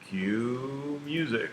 Cue music.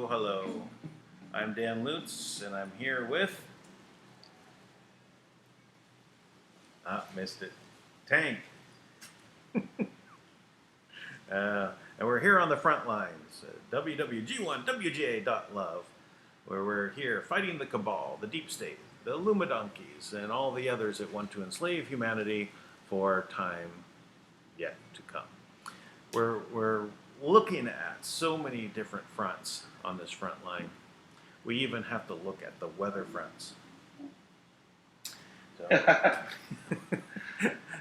Hello. I'm Dan Lutz, and I'm here with... missed it. Tank. And we're here on the front lines, WWG1WGA.love, where we're here fighting the cabal, the deep state, the Illuminonkeys, and all the others that want to enslave humanity for time yet to come. We're looking at so many different fronts on this front line. We even have to look at the weather fronts. So,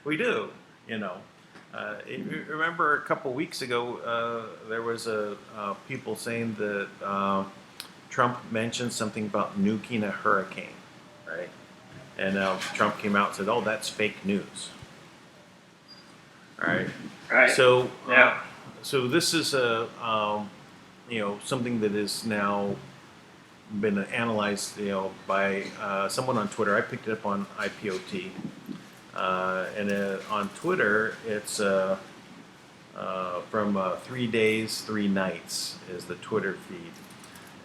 we do, you know. Remember a couple weeks ago, there was people saying that Trump mentioned something about nuking a hurricane, right? And Trump came out and said, "Oh, that's fake news." All right. Right. So, yeah. So this is something that is now been analyzed, by someone on Twitter. I picked it up on IPOT, and on Twitter, it's from 3 days, 3 nights is the Twitter feed,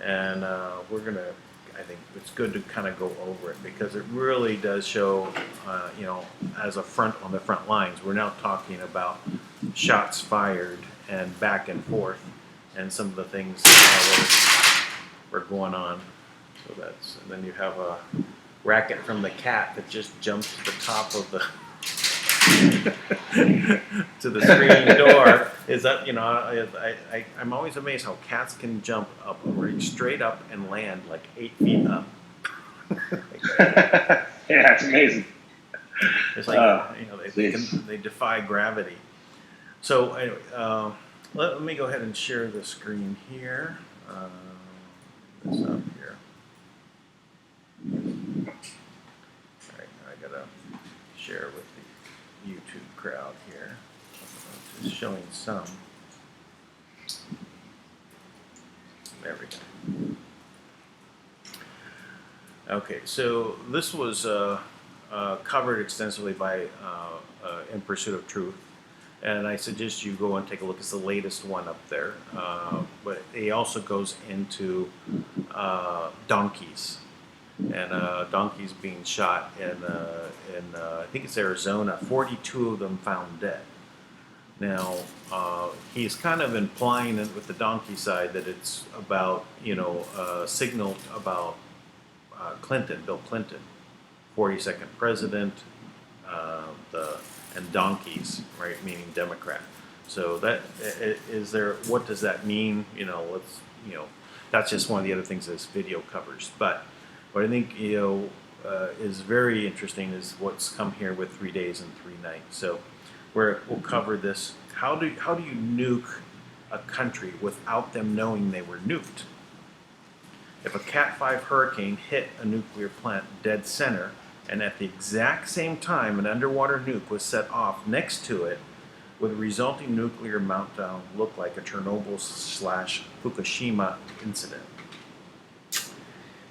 and we're gonna. I think it's good to kind of go over it because it really does show, as a front on the front lines. We're now talking about shots fired and back and forth, and some of the things that were going on. So and then you have a racket from the cat that just jumps to the top of the to the screen door. Is that I'm always amazed how cats can jump up right straight up and land like 8 feet up. Yeah, it's amazing. It's like they defy gravity. So anyway, let me go ahead and share the screen here. This up here. All right, I gotta share with the YouTube crowd here. Just showing some. There we go. Okay, so this was covered extensively by In Pursuit of Truth. And I suggest you go and take a look. It's the latest one up there. But it also goes into donkeys. And donkeys being shot in I think it's Arizona. 42 of them found dead. Now, he's kind of implying it with the donkey side that it's about, signaled about Bill Clinton, 42nd president, and donkeys, right, meaning Democrat. So that is there. What does that mean? That's just one of the other things this video covers. But what I think is very interesting is what's come here with 3 days and 3 nights. So we'll cover this. How do you nuke a country without them knowing they were nuked? If a Cat 5 hurricane hit a nuclear plant dead center, and at the exact same time an underwater nuke was set off next to it, would the resulting nuclear meltdown look like a Chernobyl/Fukushima incident?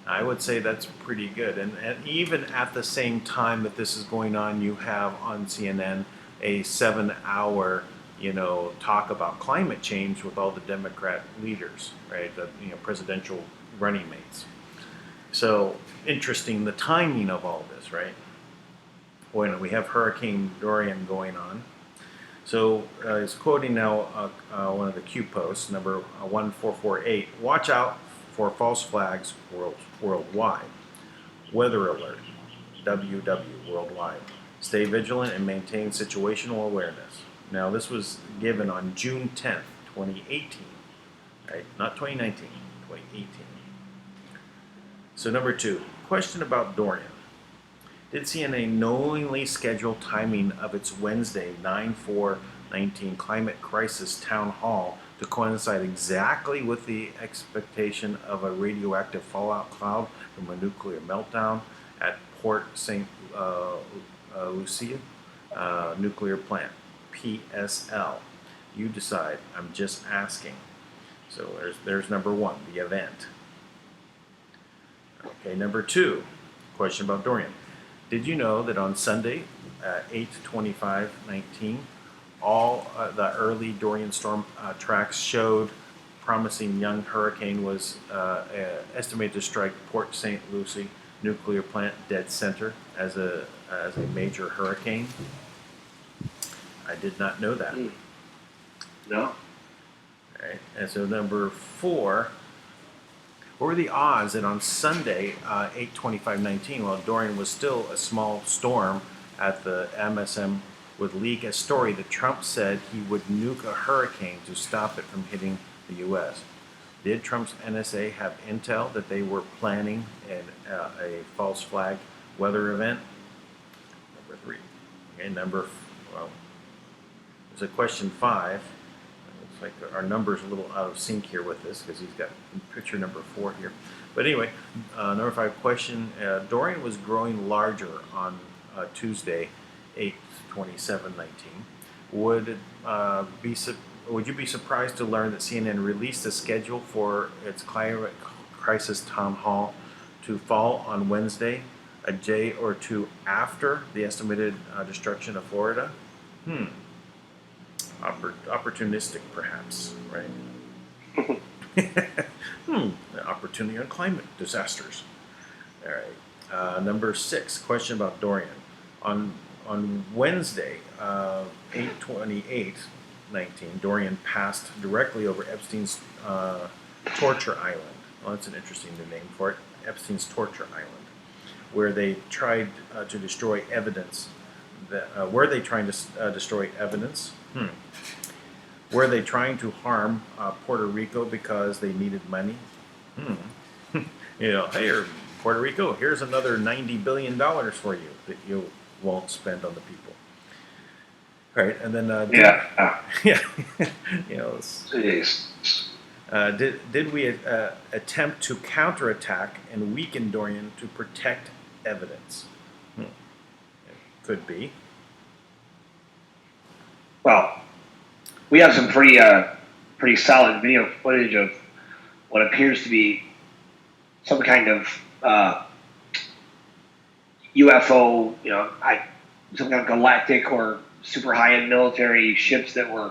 I would say that's pretty good. And even at the same time that this is going on, you have on CNN a 7-hour, talk about climate change with all the Democrat leaders, right? The presidential running mates. So interesting, the timing of all this, right? Boy, we have Hurricane Dorian going on. So it's quoting now one of the Q posts, number 1448. Watch out for false flags worldwide. Weather alert, WW worldwide. Stay vigilant and maintain situational awareness. Now this was given on June 10th, 2018, right? Not 2019, 2018. So number 2, question about Dorian. Did CNA knowingly schedule timing of its Wednesday 9/4/19 climate crisis town hall to coincide exactly with the expectation of a radioactive fallout cloud from a nuclear meltdown at Port St. Lucie nuclear plant, PSL? You decide. I'm just asking. So there's number 1, the event. Okay, number 2, question about Dorian. Did you know that on Sunday, 8/25/19, all the early Dorian storm tracks showed promising young hurricane was estimated to strike Port St. Lucie nuclear plant dead center as a major hurricane? I did not know that. No. All right, and so number 4. What were the odds that on Sunday, 8/25/19, while Dorian was still a small storm at the MSM, would leak a story that Trump said he would nuke a hurricane to stop it from hitting the U.S.? Did Trump's NSA have intel that they were planning a false flag weather event? Number 3. Okay, there's a question 5. Looks like our number's a little out of sync here with this because he's got picture number 4 here. But anyway, number 5 question. Dorian was growing larger on Tuesday, 8/27/19. Would you be surprised to learn that CNN released a schedule for its climate crisis town hall to fall on Wednesday, a day or two after the estimated destruction of Florida? Opportunistic, perhaps, right? Opportunity on climate disasters. All right. Number 6, question about Dorian. On Wednesday, 8/28/19, Dorian passed directly over Epstein's torture island. Well, that's an interesting new name for it. Epstein's torture island, where they tried to destroy evidence. Were they trying to destroy evidence? Were they trying to harm Puerto Rico because they needed money? Hey, Puerto Rico, here's another $90 billion for you that you won't spend on the people. All right, and then did we attempt to counterattack and weaken Dorian to protect evidence? It could be. Well, we have some pretty solid video footage of what appears to be some kind of UFO, some kind of galactic or super high-end military ships that were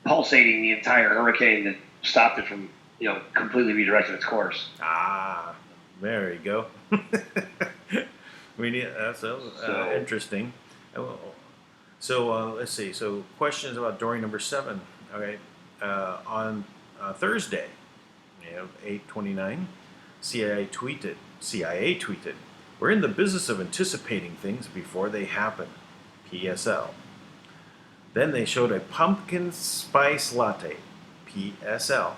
pulsating the entire hurricane that stopped it from, completely redirecting its course. There you go. That's interesting. So let's see. So questions about Dorian number 7. Okay, on Thursday, 8/29, CIA tweeted, "We're in the business of anticipating things before they happen." PSL. Then they showed a pumpkin spice latte. PSL.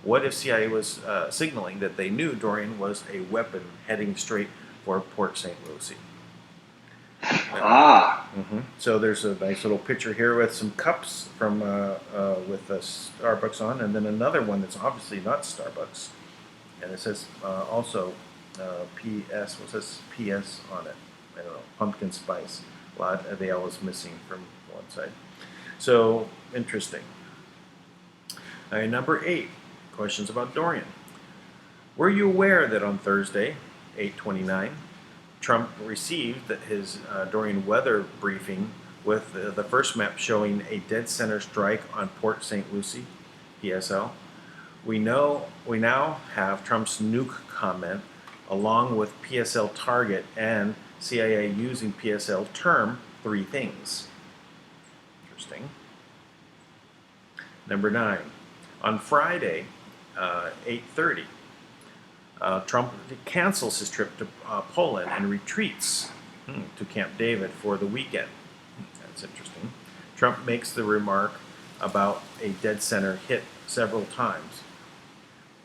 What if CIA was signaling that they knew Dorian was a weapon heading straight for Port St. Lucie? So there's a nice little picture here with some cups from with Starbucks on, and then another one that's obviously not Starbucks, and it says also PS. What says PS on it? I don't know. Pumpkin spice. The L is missing from one side. So interesting. All right, number 8, questions about Dorian. Were you aware that on Thursday, 8/29, Trump received his Dorian weather briefing with the first map showing a dead center strike on Port St. Lucie, PSL? We now have Trump's nuke comment along with PSL target and CIA using PSL term 3 things. Interesting. Number 9. On Friday, 8:30, Trump cancels his trip to Poland and retreats to Camp David for the weekend. That's interesting. Trump makes the remark about a dead center hit several times.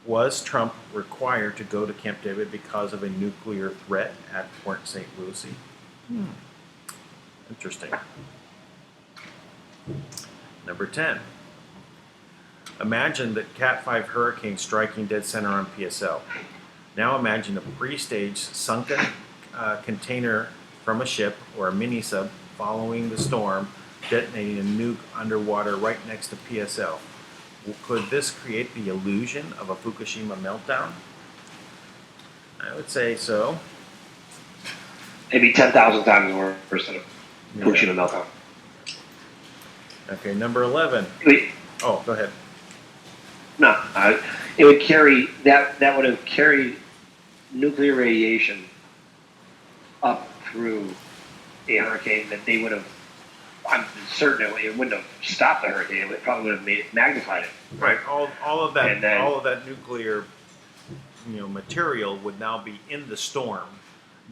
Was Trump required to go to Camp David because of a nuclear threat at Port St. Lucie? Interesting. Number 10. Imagine that Cat 5 hurricane striking dead center on PSL. Now imagine a pre-staged sunken container from a ship or a mini-sub following the storm, detonating a nuke underwater right next to PSL. Could this create the illusion of a Fukushima meltdown? I would say so. Maybe 10,000 times worse than a Fukushima meltdown. Okay, number 11. Oh, go ahead. No, it would carry that would have carried nuclear radiation up through a hurricane that they would have. I'm certain it wouldn't have stopped the hurricane. It probably would have magnified it. Right. All of that And then, all of that nuclear material would now be in the storm,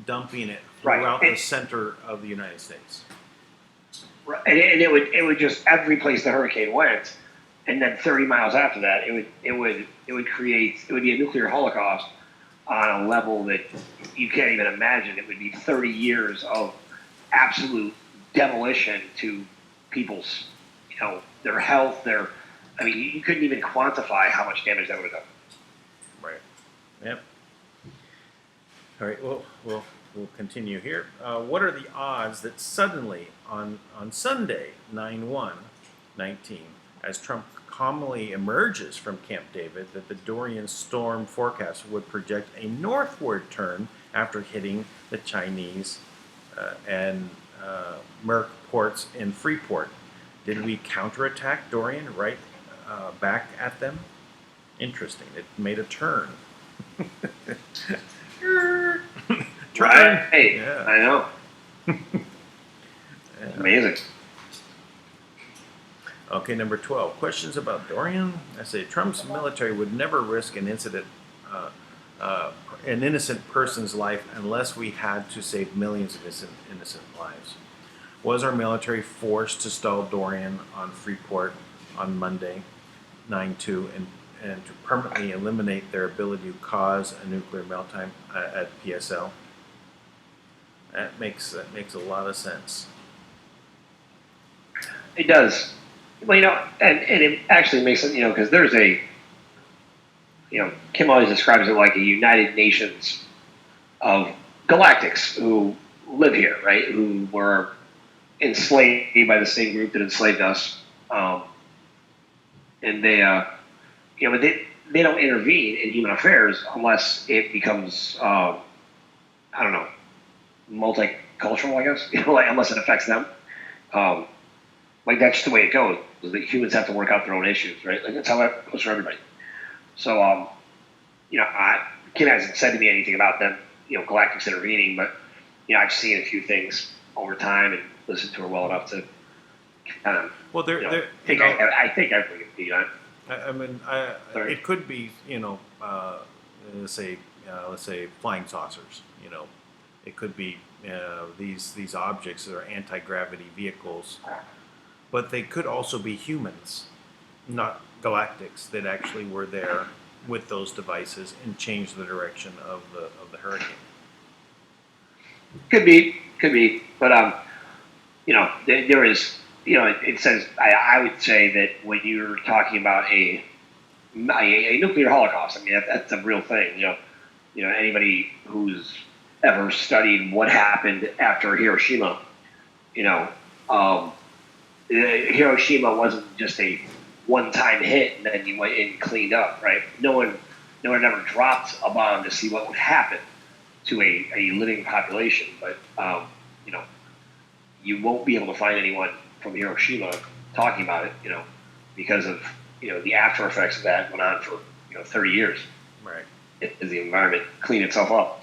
dumping it throughout the center of the United States. Right, and it would just every place the hurricane went, and then 30 miles after that, it would be a nuclear holocaust on a level that you can't even imagine. It would be 30 years of absolute demolition to people's, their health, you couldn't even quantify how much damage that would have done. Right. Yep. All right. Well, we'll continue here. What are the odds that suddenly on Sunday, 9/1/19, as Trump calmly emerges from Camp David, that the Dorian storm forecast would project a northward turn after hitting the Chinese and Merck ports in Freeport? Did we counterattack Dorian right back at them? Interesting. It made a turn. Right. Yeah. I know. Amazing. Okay, number 12. Questions about Dorian. I say Trump's military would never risk an innocent person's life unless we had to save millions of innocent lives. Was our military forced to stall Dorian on Freeport on Monday, 9/2, and to permanently eliminate their ability to cause a nuclear meltdown at PSL? That makes a lot of sense. It does. Well, and it actually makes it, because there's Kim always describes it like a United Nations of galactics who live here, right? Who were enslaved by the same group that enslaved us, and they, but they don't intervene in human affairs unless it becomes, multicultural, I guess, unless it affects them. That's just the way it goes. Is that humans have to work out their own issues, right? That's how it goes for everybody. So, Kim hasn't said to me anything about them, galactics intervening, but I've seen a few things over time and listened to her well enough to kind of. Well, I think everything can be done. It could be, let's say flying saucers. It could be these objects that are anti-gravity vehicles, but they could also be humans, not galactics, that actually were there with those devices and changed the direction of the hurricane. Could be, but there is, it says I would say that when you're talking about a nuclear holocaust, that's a real thing. Anybody who's ever studied what happened after Hiroshima, Hiroshima wasn't just a one-time hit and then you went and cleaned up, right? No one ever dropped a bomb to see what would happen to a living population. But you know, you won't be able to find anyone from Hiroshima talking about it, because of the after effects of that went on for 30 years. Right. As the environment cleaned itself up.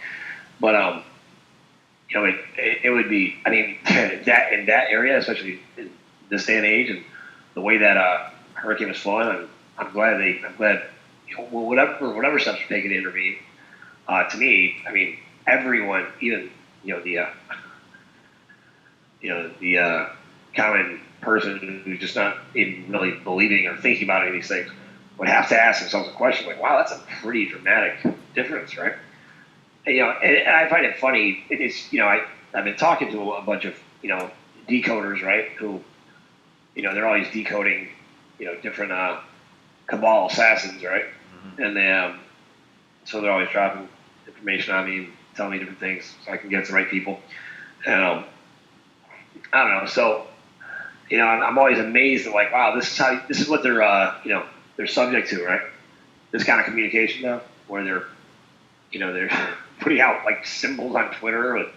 But it would be. I mean, that in that area, especially in this day and age, and the way that hurricane was flowing, I'm glad whatever steps were taken to intervene. To me, I mean, everyone, even the common person who's just not even really believing or thinking about any of these things would have to ask themselves a question like, wow, that's a pretty dramatic difference, right? And, and I find it funny. It's, I've been talking to a bunch of, decoders, right, who, they're always decoding, different cabal assassins, right? Mm-hmm. And they, so they're always dropping information on me and telling me different things so I can get to the right people. And I don't know. So, I'm always amazed at like, wow, this is what they're subject to, right? This kind of communication now, where they're putting out like symbols on Twitter with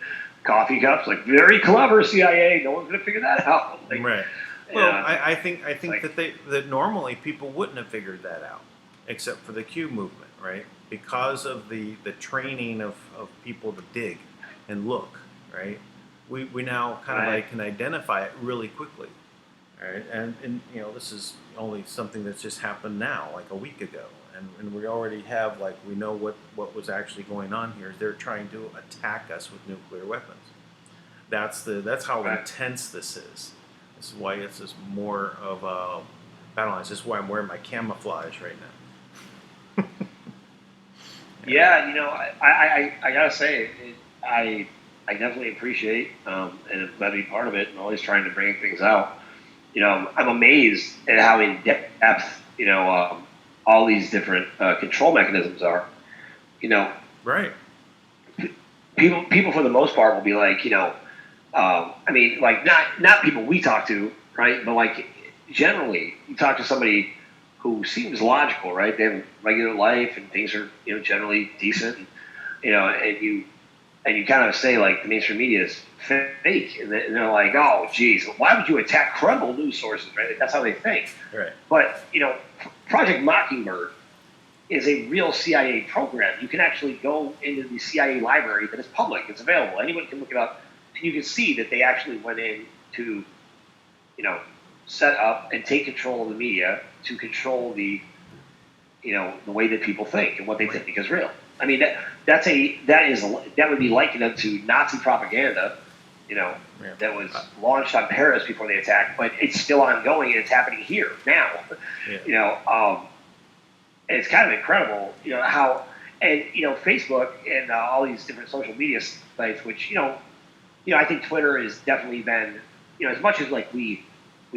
coffee cups, like very clever CIA. No one's gonna figure that out. Like, right. Well, I think like, that normally people wouldn't have figured that out, except for the Q movement, right? Because of the training of people to dig and look, right? We now kind of like can identify it really quickly. Right. And this is only something that's just happened now, like a week ago, and we already have we know what was actually going on here. They're trying to attack us with nuclear weapons. That's how intense this is. This is why it's just more of a battle line. This is why I'm wearing my camouflage right now. Yeah, I gotta say, I definitely appreciate and I'm glad to be part of it and always trying to bring things out. I'm amazed at how in depth, all these different control mechanisms are. Right. People for the most part will be like, I mean, like not people we talk to, right? But like generally, you talk to somebody who seems logical, right? They have a regular life and things are, generally decent, and you kind of say like the mainstream media is fake, and they're like, oh, geez, why would you attack credible news sources, right? That's how they think. Right. But Project Mockingbird is a real CIA program. You can actually go into the CIA library that is public; it's available. Anyone can look it up, and you can see that they actually went in to, set up and take control of the media to control the way that people think and what they think is real. I mean, that would be likened to Nazi propaganda, that was launched on Paris before the attack, but it's still ongoing and it's happening here now. Yeah. And it's kind of incredible, how, and Facebook and all these different social media sites, which I think Twitter has definitely been, as much as like we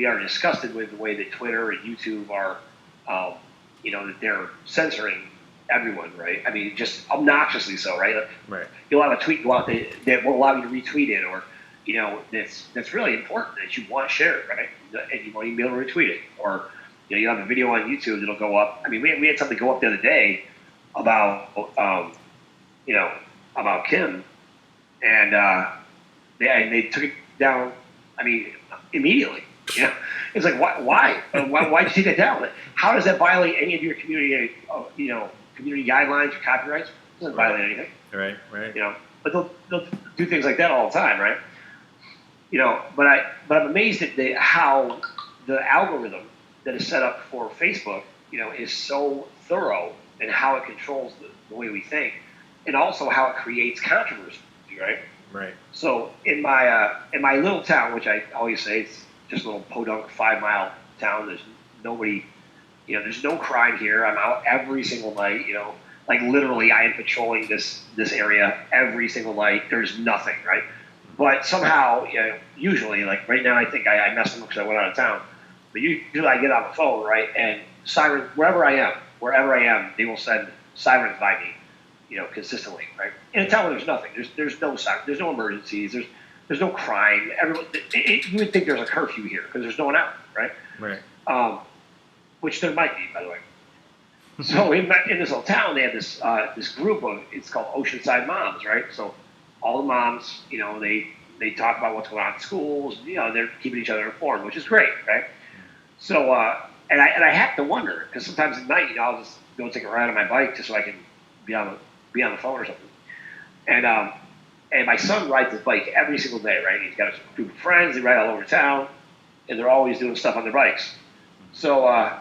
are disgusted with the way that Twitter and YouTube are, that they're censoring everyone, right? I mean, just obnoxiously so, right? Like, right. You'll have a tweet go out that won't allow you to retweet it, or that's really important that you want shared, right? And you won't even be able to retweet it, or you have a video on YouTube that'll go up. I mean, we had something go up the other day about about Kim, and they took it down. I mean, immediately. It's like why did you take that down? How does that violate any of your community community guidelines or copyrights? It doesn't violate anything. Right. But they'll do things like that all the time, right? But I'm amazed at how the algorithm that is set up for Facebook, is so thorough in how it controls the way we think, and also how it creates controversy, right? Right. So in my little town, which I always say it's just a little podunk 5-mile town, there's nobody. There's no crime here. I'm out every single night. Like literally, I am patrolling this area every single night. There's nothing, right? But somehow, usually, like right now, I think I messed them up because I went out of town. But usually, I get on the phone, right, and sirens wherever I am, they will send sirens by me, consistently, right? In a town where there's nothing, there's no siren, there's no emergencies, there's no crime. Everyone, you would think there's a curfew here because there's no one out, right? Right. Which there might be, by the way. So in this little town, they have this group of, it's called Oceanside Moms, right? So all the moms, they talk about what's going on in schools. They're keeping each other informed, which is great, right? So and I have to wonder because sometimes at night, I'll just go take a ride on my bike just so I can be on the phone or something. And my son rides his bike every single day, right? He's got a group of friends. They ride all over town, and they're always doing stuff on their bikes. So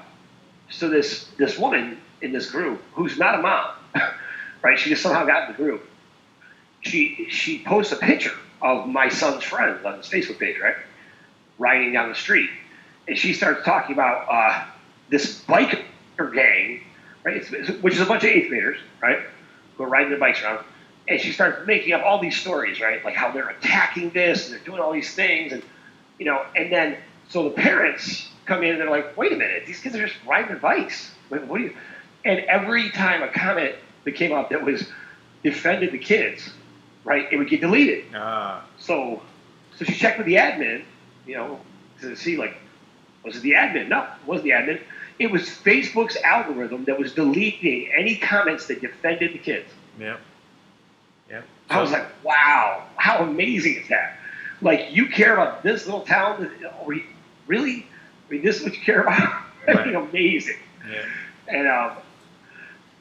so this woman in this group, who's not a mom, right? She just somehow got in the group. She posts a picture of my son's friends on his Facebook page, right? Riding down the street, and she starts talking about this biker gang, right? Which is a bunch of eighth graders, right? Who are riding their bikes around. And she starts making up all these stories, right? Like how they're attacking this and they're doing all these things. And, and then, so the parents come in and they're like, wait a minute, these kids are just riding their bikes. What do you? And every time a comment that came up that was defended the kids, right, it would get deleted. So she checked with the admin, to see, like, was it the admin? No, it wasn't the admin. It was Facebook's algorithm that was deleting any comments that defended the kids. Yep. Yep. I was like, wow, how amazing is that? Like, you care about this little town? Really? I mean, this is what you care about? Right. Amazing. Yeah.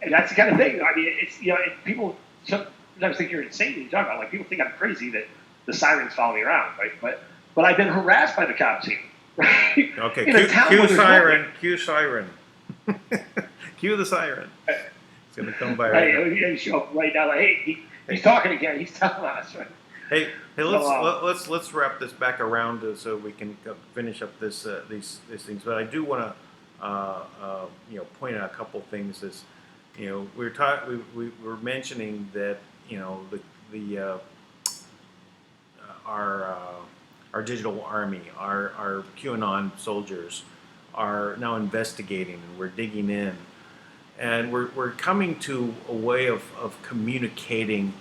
And that's the kind of thing. I mean, it's, people sometimes think you're insane when you talk about it. Like, people think I'm crazy that the sirens follow me around, right? But I've been harassed by the cops here, right? Okay, Cue siren. Cue siren. Cue the siren. It's going to come by right now. Right, show up right now. Like, hey, he's talking again. He's telling us, right? Hey, let's wrap this back around so we can finish up these things. But I do want to point out a couple things. Is we were mentioning that our digital army, our QAnon soldiers, are now investigating, and we're digging in, and we're coming to a way of communicating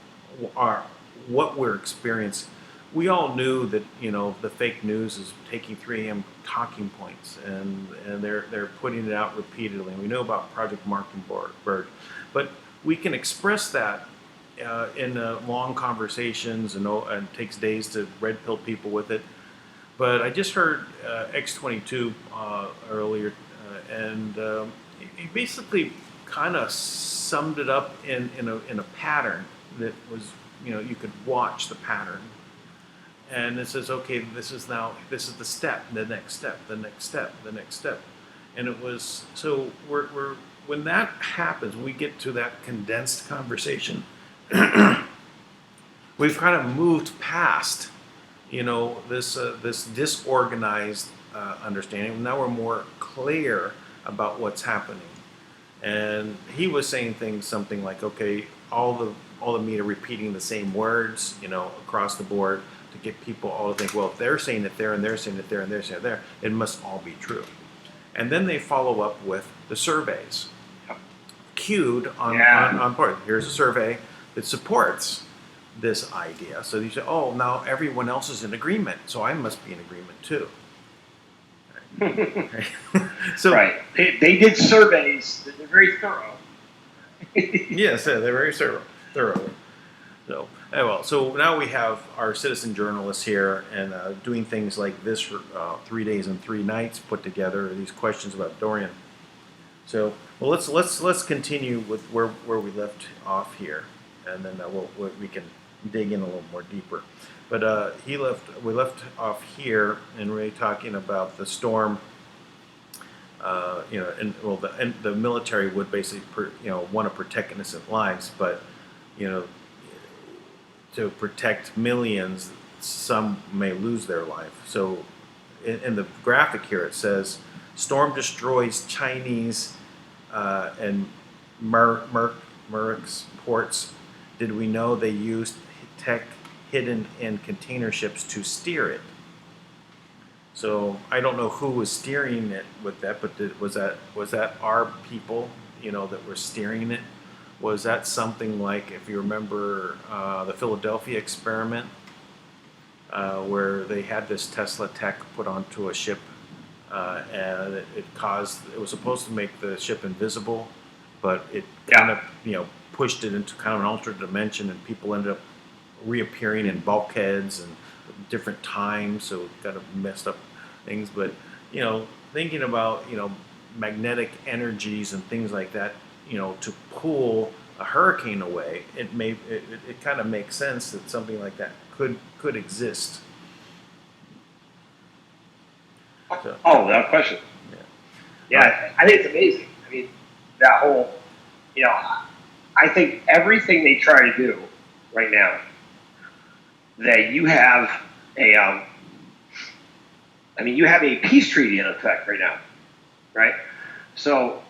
what we're experiencing. We all knew that the fake news is taking 3 a.m. talking points and they're putting it out repeatedly. And we know about Project Mockingbird, but we can express that in long conversations, and it takes days to red pill people with it. But I just heard X22 earlier, and he basically kind of summed it up in a pattern that was, you could watch the pattern, and it says, okay, this is the step, the next step, the next step, the next step, and it was so we're when that happens, we get to that condensed conversation. We've kind of moved past, this disorganized understanding. Now we're more clear about what's happening. And he was saying something like, okay, all the media repeating the same words, across the board to get people all to think, well, if they're saying it there and they're saying it there and they're saying it there, it must all be true. And then they follow up with the surveys. Cued on part. Here's a survey that supports this idea. So you say, oh, now everyone else is in agreement, so I must be in agreement too. So right. They did surveys that they're very thorough. Yes, they're very thorough. So, so now we have our citizen journalists here and doing things like this for 3 days and 3 nights, put together these questions about Dorian. So, well, let's continue with where we left off here, and then we can dig in a little more deeper. But we left off here, and we're talking about the storm. And the military would basically, want to protect innocent lives, but to protect millions, some may lose their life. So, in the graphic here, it says, "Storm destroys Chinese and Muric's ports. Did we know they used tech hidden in container ships to steer it?" So I don't know who was steering it with that, but was that our people, that were steering it? Was that something like, if you remember, the Philadelphia experiment? where they had this Tesla tech put onto a ship, and it was supposed to make the ship invisible, but it kind of pushed it into kind of an alternate dimension, and people ended up reappearing in bulkheads and different times, so it kind of messed up things. But thinking about magnetic energies and things like that, to pull a hurricane away, it kind of makes sense that something like that could exist. So, oh, without question. Yeah, I think it's amazing. I mean, that whole, I think everything they try to do right now, that you have you have a peace treaty in effect right now, right? So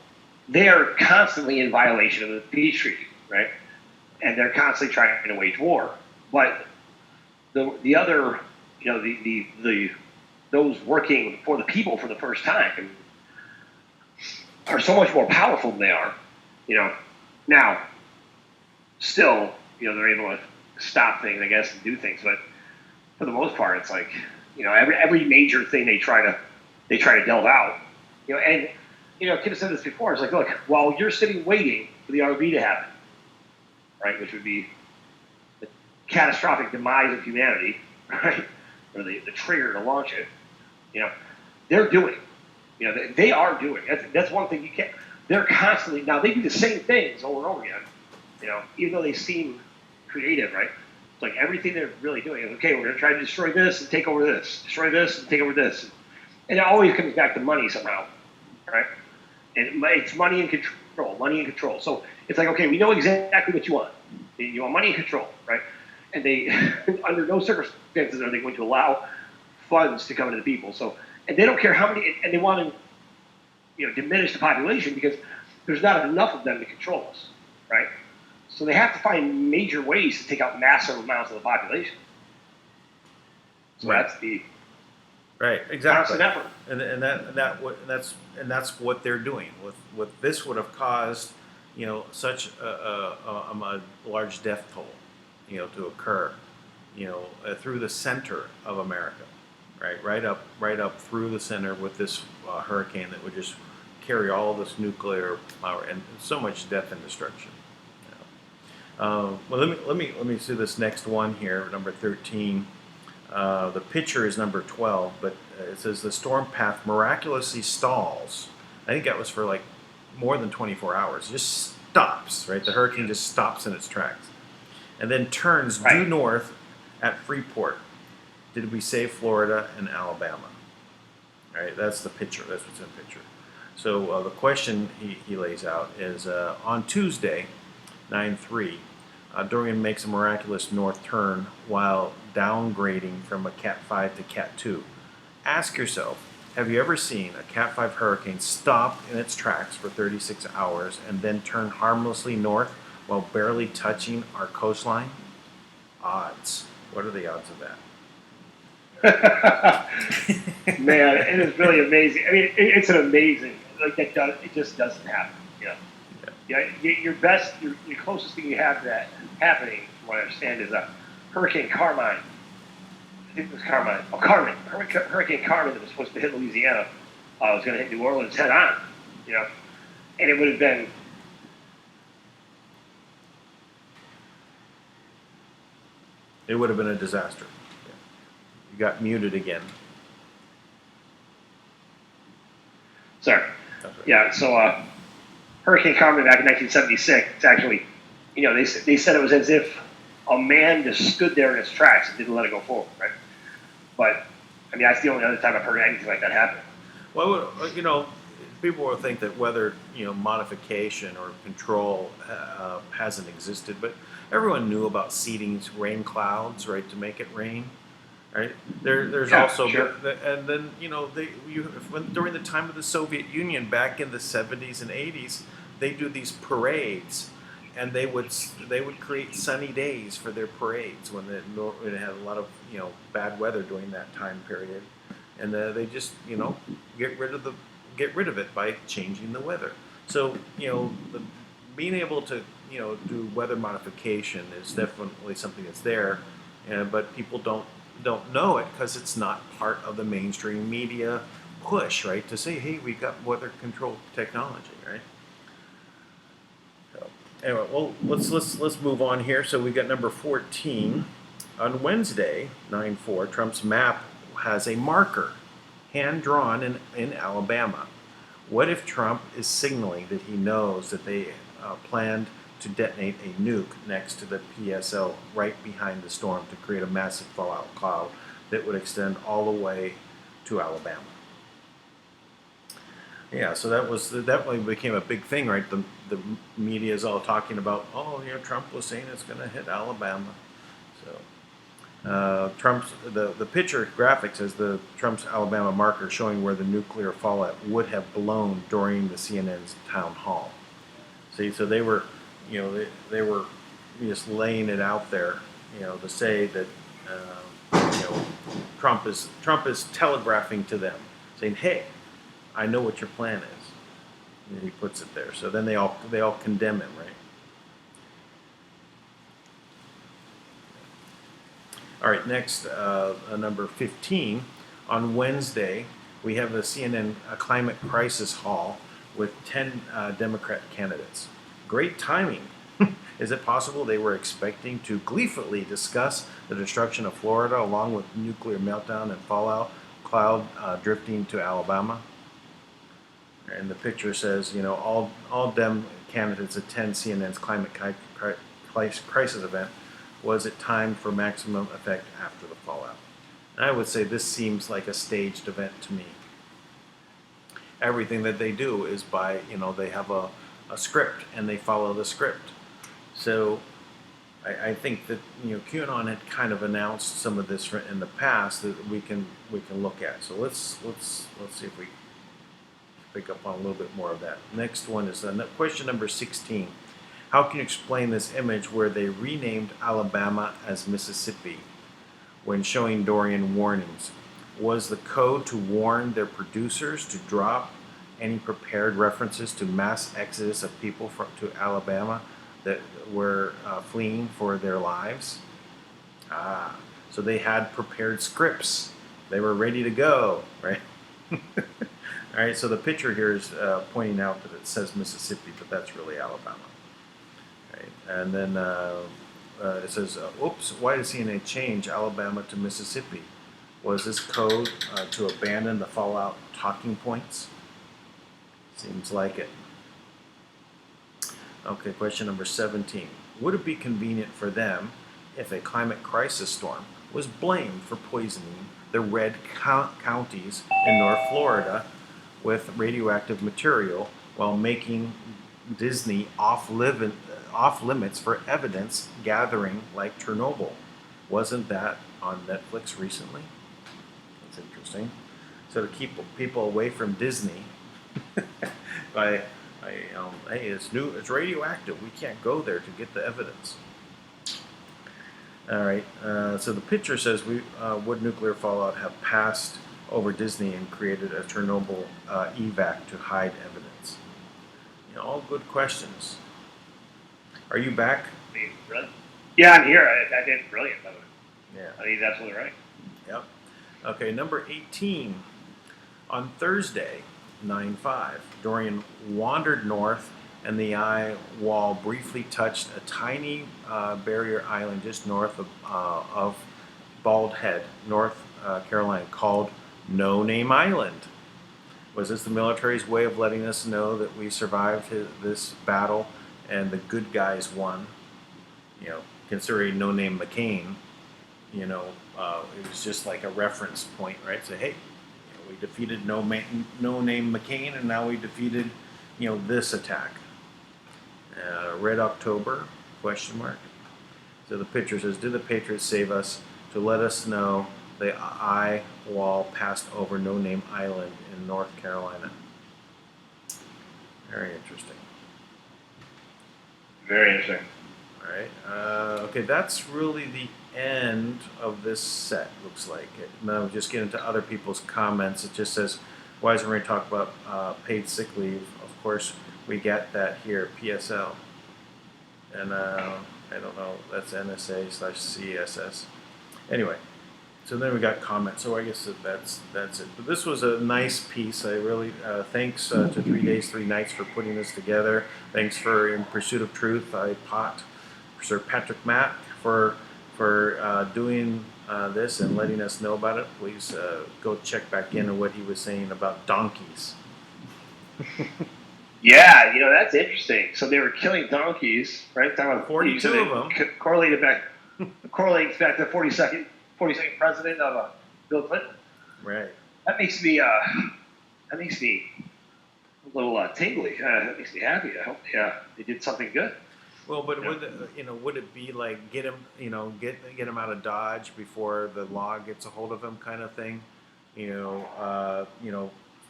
they are constantly in violation of the peace treaty, right? And they're constantly trying to wage war. But the other, those working for the people for the first time are so much more powerful than they are, Now, still, they're able to stop things, I guess, and do things, but for the most part, it's like, every major thing they try to delve out, and Kim has said this before. It's like, look, while you're sitting waiting for the RV to happen, right, which would be the catastrophic demise of humanity, right, or the trigger to launch it, they're doing, they are doing. That's one thing you can't. They're constantly now. They do the same things over and over again, even though they seem creative, right? It's like everything they're really doing is, okay, we're going to try to destroy this and take over this, destroy this and take over this, and it always comes back to money somehow, right? And it's money and control. So it's like, okay, we know exactly what you want. You want money and control, right? And they, under no circumstances are they going to allow funds to come into the people. So, and they don't care how many, and they want to, diminish the population because there's not enough of them to control us, right? So they have to find major ways to take out massive amounts of the population. So that's the right, exactly, constant effort. And that's what they're doing. With this would have caused, such a large death toll, to occur, through the center of America, right up through the center with this hurricane that would just carry all this nuclear power and so much death and destruction. Well, let me see this next one here, number 13. The picture is number 12, but it says the storm path miraculously stalls. I think that was for like more than 24 hours. It just stops, right? The hurricane just stops in its tracks, and then turns due north at Freeport. Did we save Florida and Alabama? All right, that's the picture. That's what's in the picture. So the question he lays out is on Tuesday, 9/3, Dorian makes a miraculous north turn while downgrading from a Cat 5 to Cat 2. Ask yourself, have you ever seen a Cat 5 hurricane stop in its tracks for 36 hours and then turn harmlessly north while barely touching our coastline? Odds. What are the odds of that? Man, it is really amazing. I mean, it's an amazing, it just doesn't happen. Your closest thing you have to that happening, from what I understand, is a Hurricane Carmine. I think it was Carmine. Oh, Carmen. Hurricane Carmen that was supposed to hit Louisiana was going to hit New Orleans head on, and it would have been. It would have been a disaster. You got muted again. Sorry. Right. Yeah, so Hurricane Carmen back in 1976, it's actually, they said it was as if a man just stood there in its tracks and didn't let it go forward, right? But, I mean, that's the only other time I've heard anything like that happen. Well, people will think that weather, modification or control hasn't existed, but everyone knew about seeding rain clouds, right, to make it rain. Right. There's also, sure. And then during the time of the Soviet Union back in the 70s and 80s, they do these parades, and they would create sunny days for their parades when it had a lot of bad weather during that time period, and they just get rid of it by changing the weather. So being able to do weather modification is definitely something that's there, but people don't don't know it because it's not part of the mainstream media push, right? To say, hey, we got weather control technology, right? So, anyway, well, let's move on here. So we got number 14. On Wednesday, 9/4, Trump's map has a marker hand drawn in Alabama. What if Trump is signaling that he knows that they planned to detonate a nuke next to the PSO right behind the storm to create a massive fallout cloud that would extend all the way to Alabama? Yeah, so that really became a big thing, right? The media is all talking about, oh, Trump was saying it's going to hit Alabama. So the picture graphic says the Trump's Alabama marker showing where the nuclear fallout would have blown during the CNN's town hall. See, so they were, they were just laying it out there, to say that, Trump is telegraphing to them, saying, hey, I know what your plan is. And he puts it there. So then they all condemn him, right? All right, next, number 15. On Wednesday, we have the CNN Climate Crisis Hall with 10 Democrat candidates. Great timing. Is it possible they were expecting to gleefully discuss the destruction of Florida along with nuclear meltdown and fallout cloud drifting to Alabama? And the picture says, all Dem candidates attend CNN's climate crisis event. Was it timed for maximum effect after the fallout? And I would say this seems like a staged event to me. Everything that they do is by, they have a script and they follow the script. So I think that QAnon had kind of announced some of this in the past that we can look at. So let's see if we pick up on a little bit more of that. Next one is question number 16. How can you explain this image where they renamed Alabama as Mississippi when showing Dorian warnings? Was the code to warn their producers to drop any prepared references to mass exodus of people to Alabama that were fleeing for their lives? So they had prepared scripts. They were ready to go, right? All right, so the picture here is pointing out that it says Mississippi, but that's really Alabama. Right? And then it says, oops, why did CNN change Alabama to Mississippi? Was this code to abandon the fallout talking points? Seems like it. Okay, question number 17. Would it be convenient for them if a climate crisis storm was blamed for poisoning the red counties in North Florida with radioactive material while making Disney off limits for evidence gathering like Chernobyl? Wasn't that on Netflix recently? That's interesting. So to keep people away from Disney by hey, it's radioactive. We can't go there to get the evidence. All right. So the picture says, would nuclear fallout have passed over Disney and created a Chernobyl evac to hide evidence? All good questions. Are you back? Yeah, I'm here. I did brilliant. Yeah. I think that's absolutely right. Yep. Okay, number 18. On Thursday, 9/5, Dorian wandered north and the eye wall briefly touched a tiny barrier island just north of Bald Head, North Carolina, called No Name Island. Was this the military's way of letting us know that we survived this battle and the good guys won? Considering No Name McCain, it was just like a reference point, right? So, hey, we defeated No Name McCain, and now we defeated, this attack. Red October, question mark. So the picture says, did the Patriots save us to let us know the eye wall passed over No Name Island in North Carolina? Very interesting. Very interesting. All right. Okay, that's really the end of this set, looks like. Now just get into other people's comments. It just says, why is we're going to talk about paid sick leave? Of course, we get that here, PSL. And I don't know, that's NSA/CSS. Anyway, So then we got comments. So I guess that's it. But this was a nice piece. I really thanks to 3 Days 3 Nights for putting this together. Thanks for In Pursuit of Truth. I pot Sir Patrick Mack for doing this and letting us know about it. Please go check back in on what he was saying about donkeys. Yeah, that's interesting. So they were killing donkeys, right? 42 of them. Correlates back to the 42nd president of Bill Clinton. Right. That makes me a little tingly. That makes me happy. I hope they did something good. Well, but would it be like get him out of Dodge before the law gets a hold of him, kind of thing?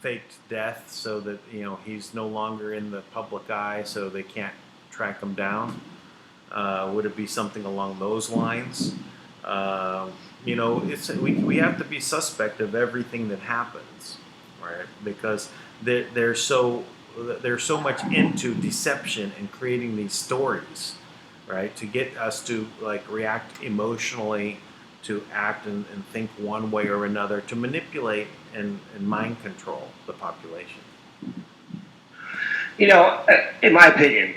Faked death so that he's no longer in the public eye, so they can't track him down. Would it be something along those lines? We have to be suspect of everything that happens, right? Because they're so much into deception and creating these stories, right? To get us to like react emotionally, to act and think one way or another, to manipulate and mind control the population. In my opinion,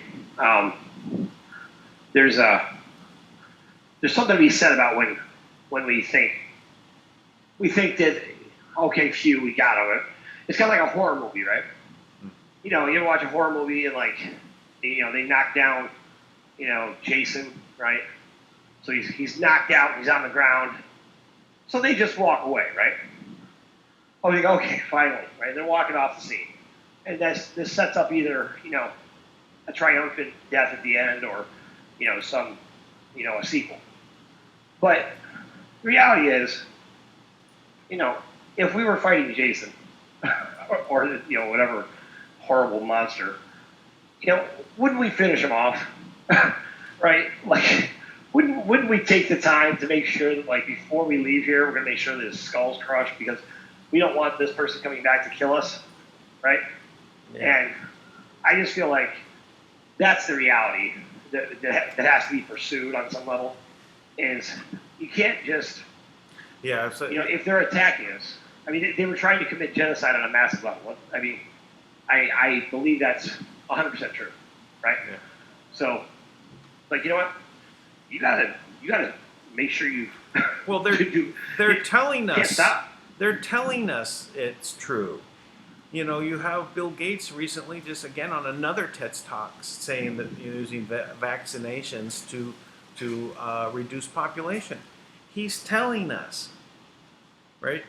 there's something to be said about when we think that, okay, phew, we got it. It's kind of like a horror movie, right? You ever watch a horror movie and they knock down, Jason, right? So he's knocked out, he's on the ground. So they just walk away, right? Oh, they go, okay, finally, right? They're walking off the scene. And this sets up either, a triumphant death at the end or, some, a sequel. But the reality is, if we were fighting Jason or whatever horrible monster, wouldn't we finish him off? Right? Like, wouldn't we take the time to make sure that, like, before we leave here, we're going to make sure that his skull's crushed because we don't want this person coming back to kill us, right? Yeah. And I just feel like that's the reality that has to be pursued on some level. Is you can't just, if they're attacking us. I mean, they were trying to commit genocide on a massive level. I mean, I believe that's 100% true, right? Yeah. So, you know what? You gotta make sure you. Well, they're telling us. They're telling us it's true. You have Bill Gates recently, just again on another TED Talk, saying that using vaccinations to reduce population. He's telling us, right?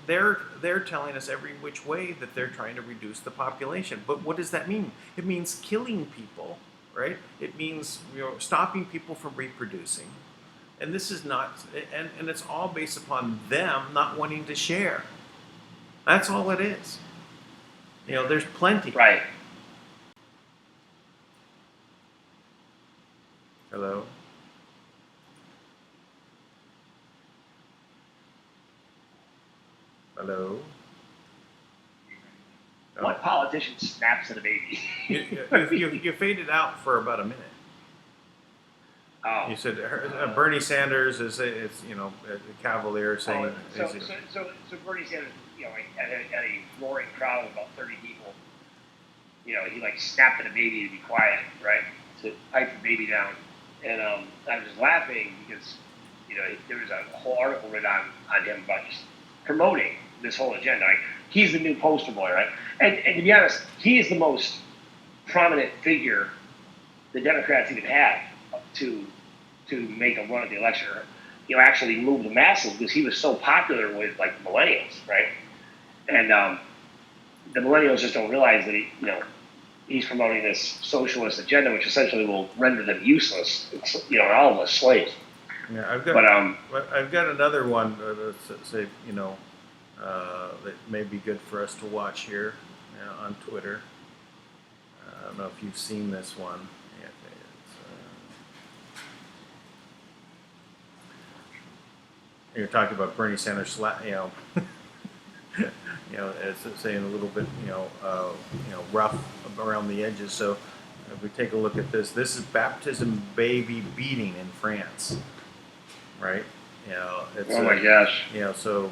They're telling us every which way that they're trying to reduce the population. But what does that mean? It means killing people, right? It means stopping people from reproducing. And this is not, and it's all based upon them not wanting to share. That's all it is. There's plenty. Right. Hello? Hello? What politician snaps at a baby? you faded out for about a minute. Oh. You said Bernie Sanders is a cavalier saying. So Bernie Sanders, at a roaring crowd of about 30 people, he snapped at a baby to be quiet, right? To pipe the baby down, and I was laughing because there was a whole article written on him about just promoting this whole agenda. Like, he's the new poster boy, right? And to be honest, he is the most prominent figure the Democrats even had to make a run at the election, or, actually move the masses because he was so popular with millennials, right? And the millennials just don't realize that he's promoting this socialist agenda, which essentially will render them useless. And all of us slaves. Yeah, I've got another one say that may be good for us to watch here on Twitter. I don't know if you've seen this one. You're talking about Bernie Sanders, it's saying a little bit, rough around the edges. So if we take a look at this is baptism baby beating in France. right? It's Oh my gosh. so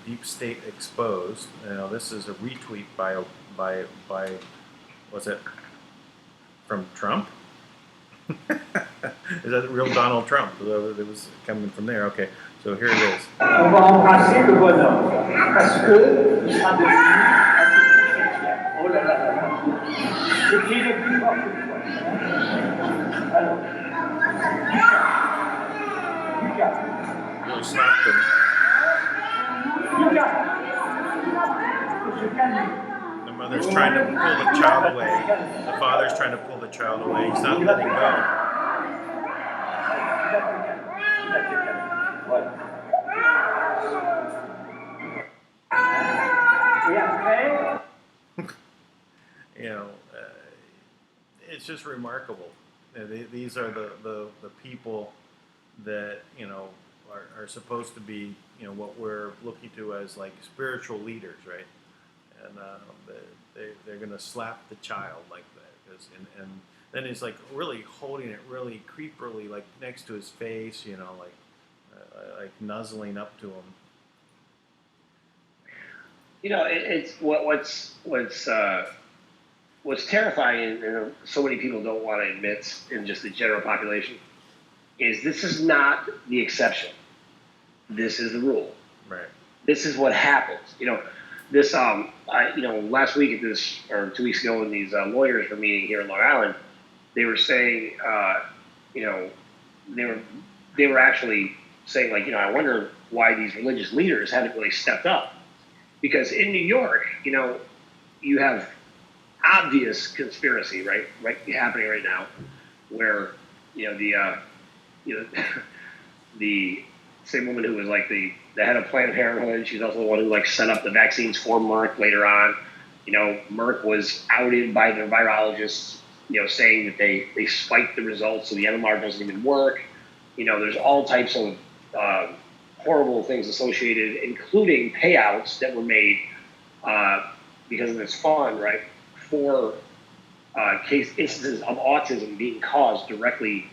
deep state exposed. This is a retweet by what's it from Trump? Is that real Donald Trump? It was coming from there. Okay, so here it is. On va embrasser le bonhomme, parce que il sera devenu un petit chrétien. Oh là là là là. Je crie le plus fort que toi. Alors, Lucas. Really slapped him. Lucas. Je calme. The mother's trying to pull the child away. The father's trying to pull the child away. He's not letting go. Voilà. Et après, It's just remarkable. These are the people that are supposed to be what we're looking to as like spiritual leaders, right? And they're going to slap the child like that, and then he's like really holding it really creepily, like next to his face, like nuzzling up to him. It's what's terrifying, and so many people don't want to admit in just the general population, is this is not the exception. This is the rule. Right. This is what happens. This last week at this, or 2 weeks ago, when these lawyers were meeting here in Long Island, they were saying, they were actually saying, like, I wonder why these religious leaders haven't really stepped up, because in New York, you have obvious conspiracy, right happening right now, where the same woman who was like the head of Planned Parenthood, she's also the one who like set up the vaccines for Merck later on. Merck was outed by their virologists, saying that they spiked the results, so the MMR doesn't even work. There's all types of horrible things associated, including payouts that were made because of this fund, right, for instances of autism being caused directly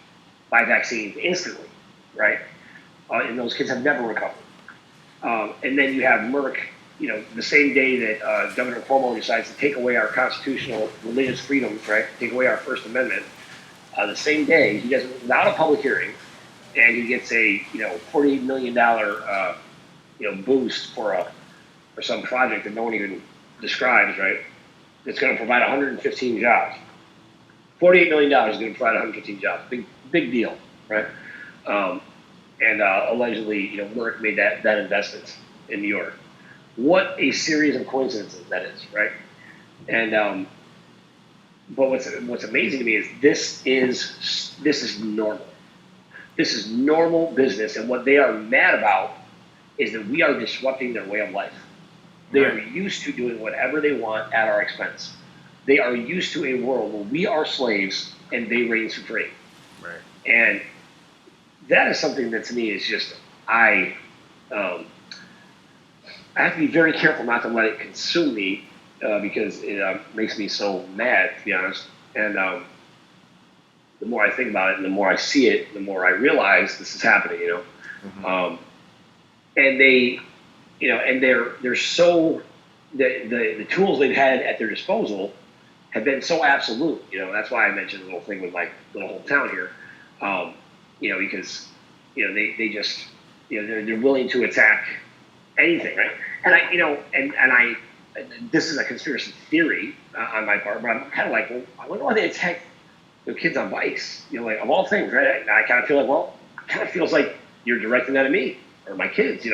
by vaccines instantly, right? And those kids have never recovered. And then you have Merck, the same day that Governor Cuomo decides to take away our constitutional religious freedoms, right, take away our First Amendment, the same day he does it without a public hearing, and he gets a $48 million boost for some project that no one even describes, right? It's going to provide 115 jobs. $48 million is going to provide 115 jobs. Big deal, right? And allegedly, Merck made that investment in New York. What a series of coincidences that is, right? And but what's amazing to me is this is normal. This is normal business, and what they are mad about is that we are disrupting their way of life. They are used to doing whatever they want at our expense. They are used to a world where we are slaves and they reign supreme. Right. And that is something that to me is just, I have to be very careful not to let it consume me because it makes me so mad, to be honest. And the more I think about it and the more I see it, the more I realize this is happening, Mm-hmm. And they, and they're so, the tools they've had at their disposal have been so absolute. That's why I mentioned the little thing with my little hometown here. Because they just they're willing to attack anything, right? And this is a conspiracy theory on my part, but I'm kind of like, well, I wonder why they attack their kids on bikes, like of all things, right? And I kind of feel like, well, it kind of feels like you're directing that at me or my kids,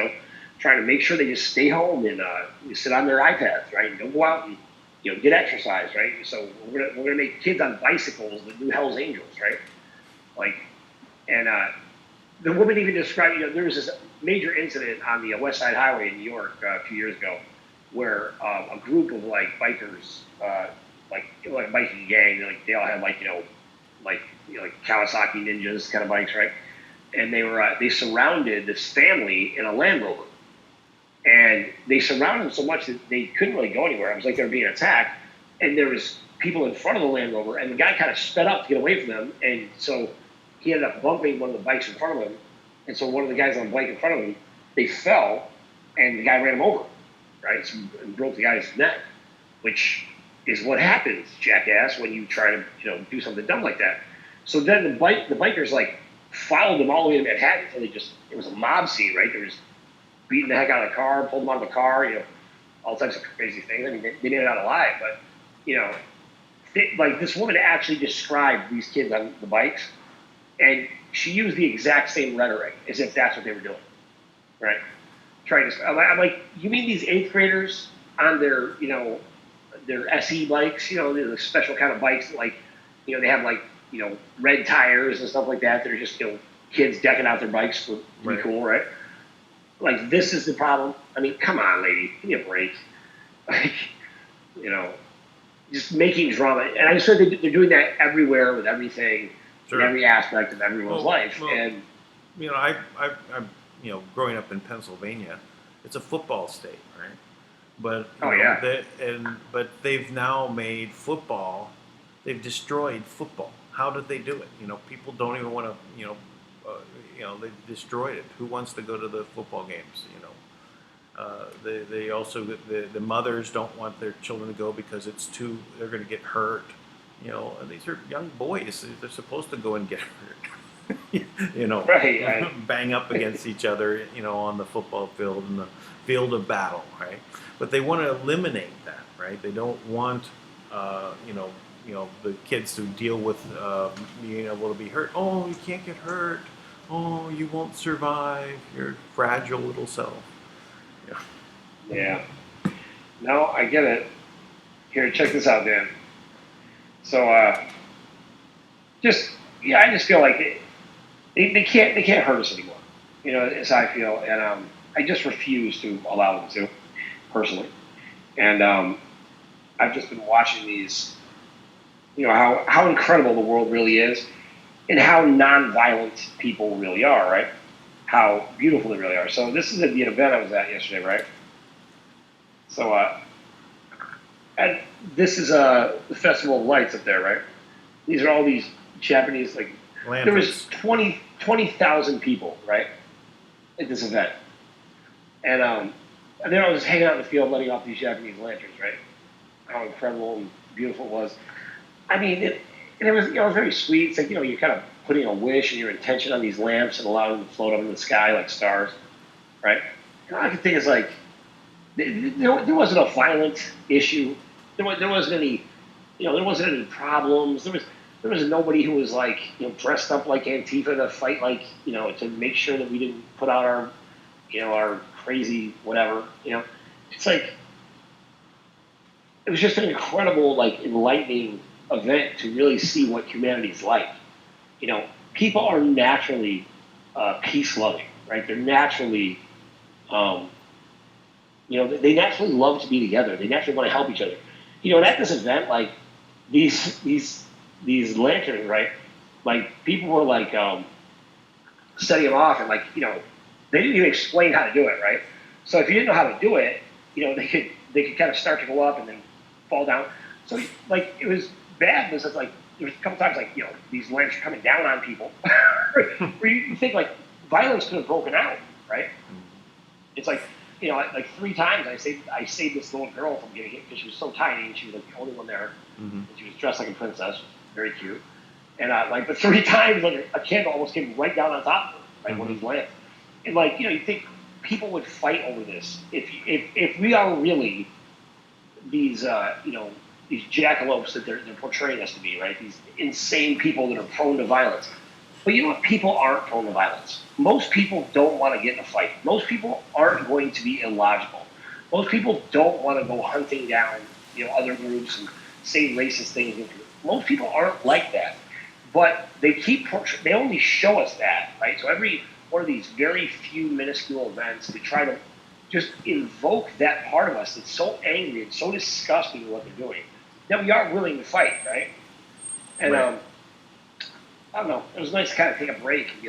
trying to make sure they just stay home and you sit on their iPads, right? And don't go out and get exercise, right? So we're gonna make kids on bicycles the new Hell's Angels, right? Like, and the woman even described, there was this major incident on the West Side Highway in New York a few years ago, where a group of like bikers, like a biking gang, they all had like Kawasaki Ninjas kind of bikes, right? And they surrounded this family in a Land Rover, and they surrounded them so much that they couldn't really go anywhere. It was like they were being attacked, and there was people in front of the Land Rover, and the guy kind of sped up to get away from them, and so he ended up bumping one of the bikes in front of him, And so one of the guys on the bike in front of him, they fell, and the guy ran him over, right? So and broke the guy's neck, which is what happens, jackass, when you try to do something dumb like that. So then the bikers like followed them all the way to Manhattan until it was a mob scene, right? They were just beating the heck out of the car, pulled them out of the car, all types of crazy things. I mean, they made it out alive, but like this woman actually described these kids on the bikes, and she used the exact same rhetoric as if that's what they were doing, right? I'm like, you mean these 8th graders on their SE bikes, the special kind of bikes that they have red tires and stuff like that. They're just kids decking out their bikes to be cool, right? Like, this is the problem. I mean, come on, lady, give me a break. Like, just making drama. And I just feel like they're doing that everywhere with everything, in every aspect of everyone's life. And I'm growing up in Pennsylvania, it's a football state, right? But but they've now made football. They've destroyed football. How did they do it? People don't even want to. They've destroyed it. Who wants to go to the football games? They also the mothers don't want their children to go because they're going to get hurt. And these are young boys. They're supposed to go and get hurt. Right. Bang up against each other. On the football field, in the field of battle, right? But they want to eliminate that, right? They don't want the kids to deal with being able to be hurt. Oh, you can't get hurt. Oh, you won't survive. Your fragile little self. Yeah. No, I get it. Here, check this out, Dan. So, I just feel like they can't hurt us anymore. As I feel, and I just refuse to allow them to, personally. And I've just been watching these. How incredible the world really is, and how nonviolent people really are, right? How beautiful they really are. So this is at the event I was at yesterday, right? So, and this is the Festival of Lights up there, right? These are all these Japanese, lanterns. There was 20,000 people, right, at this event. And then I was hanging out in the field letting off these Japanese lanterns, right? How incredible and beautiful it was. I mean, it was very sweet. It's like, you're kind of putting a wish and your intention on these lamps and allowing them to float up in the sky like stars, right? And all I could think is there wasn't a violent issue. There wasn't any, there wasn't any problems. There was nobody who was dressed up like Antifa to fight to make sure that we didn't put out our, our crazy whatever. It's like, it was just an incredible enlightening event to really see what humanity's like. People are naturally peace loving, right? They're naturally, they naturally love to be together. They naturally want to help each other. And at this event, these lanterns, right? People were setting them off, and they didn't even explain how to do it, right? So if you didn't know how to do it, they could kind of start to go up and then fall down. So it was bad because there was a couple times these lamps are coming down on people, where you think violence could have broken out, right? It's 3 times I saved this little girl from getting hit because she was so tiny and she was the only one there, and she was dressed like a princess, very cute, and but 3 times a kid almost came right down on top of her, right, one of these lamps, and you think people would fight over this if we are really these these jackalopes that they're portraying us to be, right? These insane people that are prone to violence. But you know what? People aren't prone to violence. Most people don't want to get in a fight. Most people aren't going to be illogical. Most people don't want to go hunting down, other groups and say racist things. Most people aren't like that. But they only show us that, right? So every one of these very few minuscule events, they try to just invoke that part of us that's so angry and so disgusting with what they're doing that we are willing to fight, right? And right. I don't know. It was nice to kind of take a break and be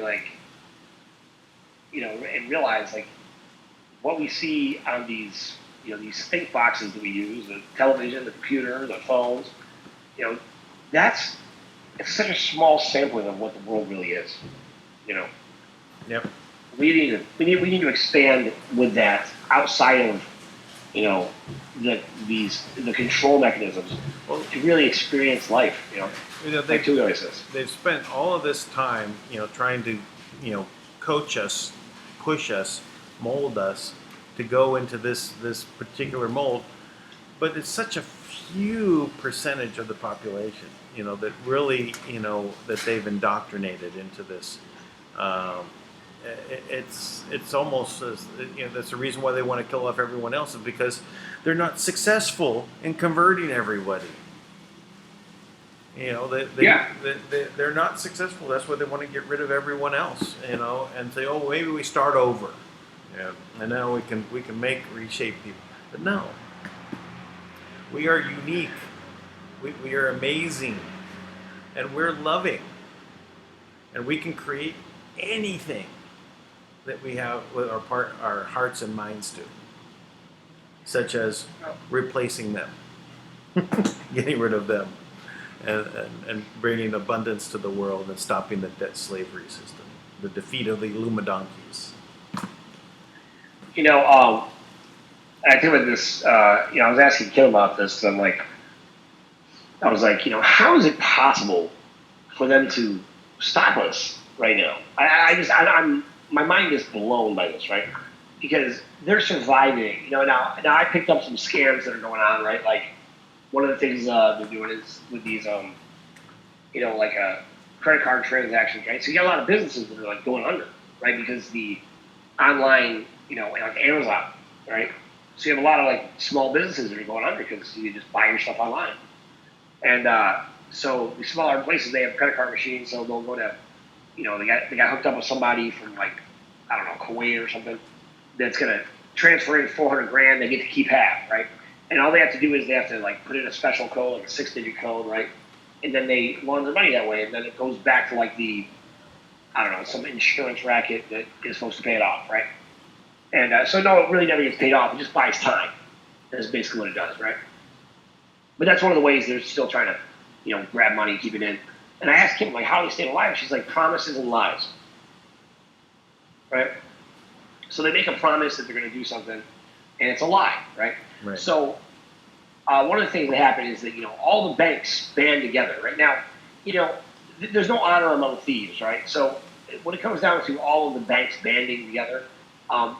and realize what we see on these, these think boxes that we use, the television, the computer, the phones, it's such a small sampling of what the world really is, Yep. we need to expand with that outside of, you know, the control mechanisms Well, to really experience life. Like Tulio says. they've spent all of this time, trying to, coach us, push us, mold us to go into this particular mold, but it's such a few percentage of the population, that really, that they've indoctrinated into this. It's almost as, that's the reason why they want to kill off everyone else, is because they're not successful in converting everybody. They're not successful. That's why they want to get rid of everyone else, and say, oh, maybe we start over, and now we can reshape people. But no, we are unique. We are amazing, and we're loving, and we can create anything that we have with our hearts and minds to, such as replacing them, getting rid of them. And bringing abundance to the world and stopping the debt slavery system, the defeat of the Illuminonkeys. I think with this, I was asking Kim about this, and I was like, how is it possible for them to stop us right now? I'm my mind is blown by this, right? Because they're surviving. Now I picked up some scams that are going on, right? Like, one of the things they're doing is with these, like a credit card transaction, right? So you got a lot of businesses that are going under, right? Because the online, like Amazon, right? So you have a lot of small businesses that are going under because you just buy your stuff online. And so the smaller places, they have credit card machines, so they'll go to, they got hooked up with somebody from I don't know, Kuwait or something, that's gonna transfer in $400,000. They get to keep half, right? And all they have to do is they have to put in a special code, like a 6-digit code, right? And then they launder money that way, and then it goes back to the, I don't know, some insurance racket that is supposed to pay it off, right? And so no, it really never gets paid off. It just buys time. That's basically what it does, right? But that's one of the ways they're still trying to, grab money, keep it in. And I asked Kim, how are they staying alive? She's like, promises and lies, right? So they make a promise that they're going to do something, and it's a lie, right? Right. So one of the things that happened is that, all the banks band together. Right now, there's no honor among thieves, right? So when it comes down to all of the banks banding together, I'll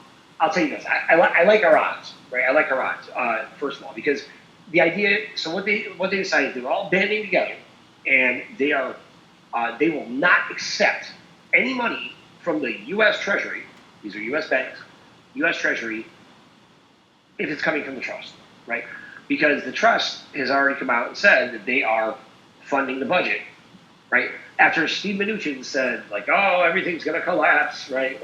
tell you this. I like our odds, right? I like our odds, first of all, because the idea, so what they decided, they were all banding together, and they will not accept any money from the U.S. Treasury. These are U.S. banks, U.S. Treasury, if it's coming from the trust, right? Because the trust has already come out and said that they are funding the budget, right? After Steve Mnuchin said, oh, everything's going to collapse, right?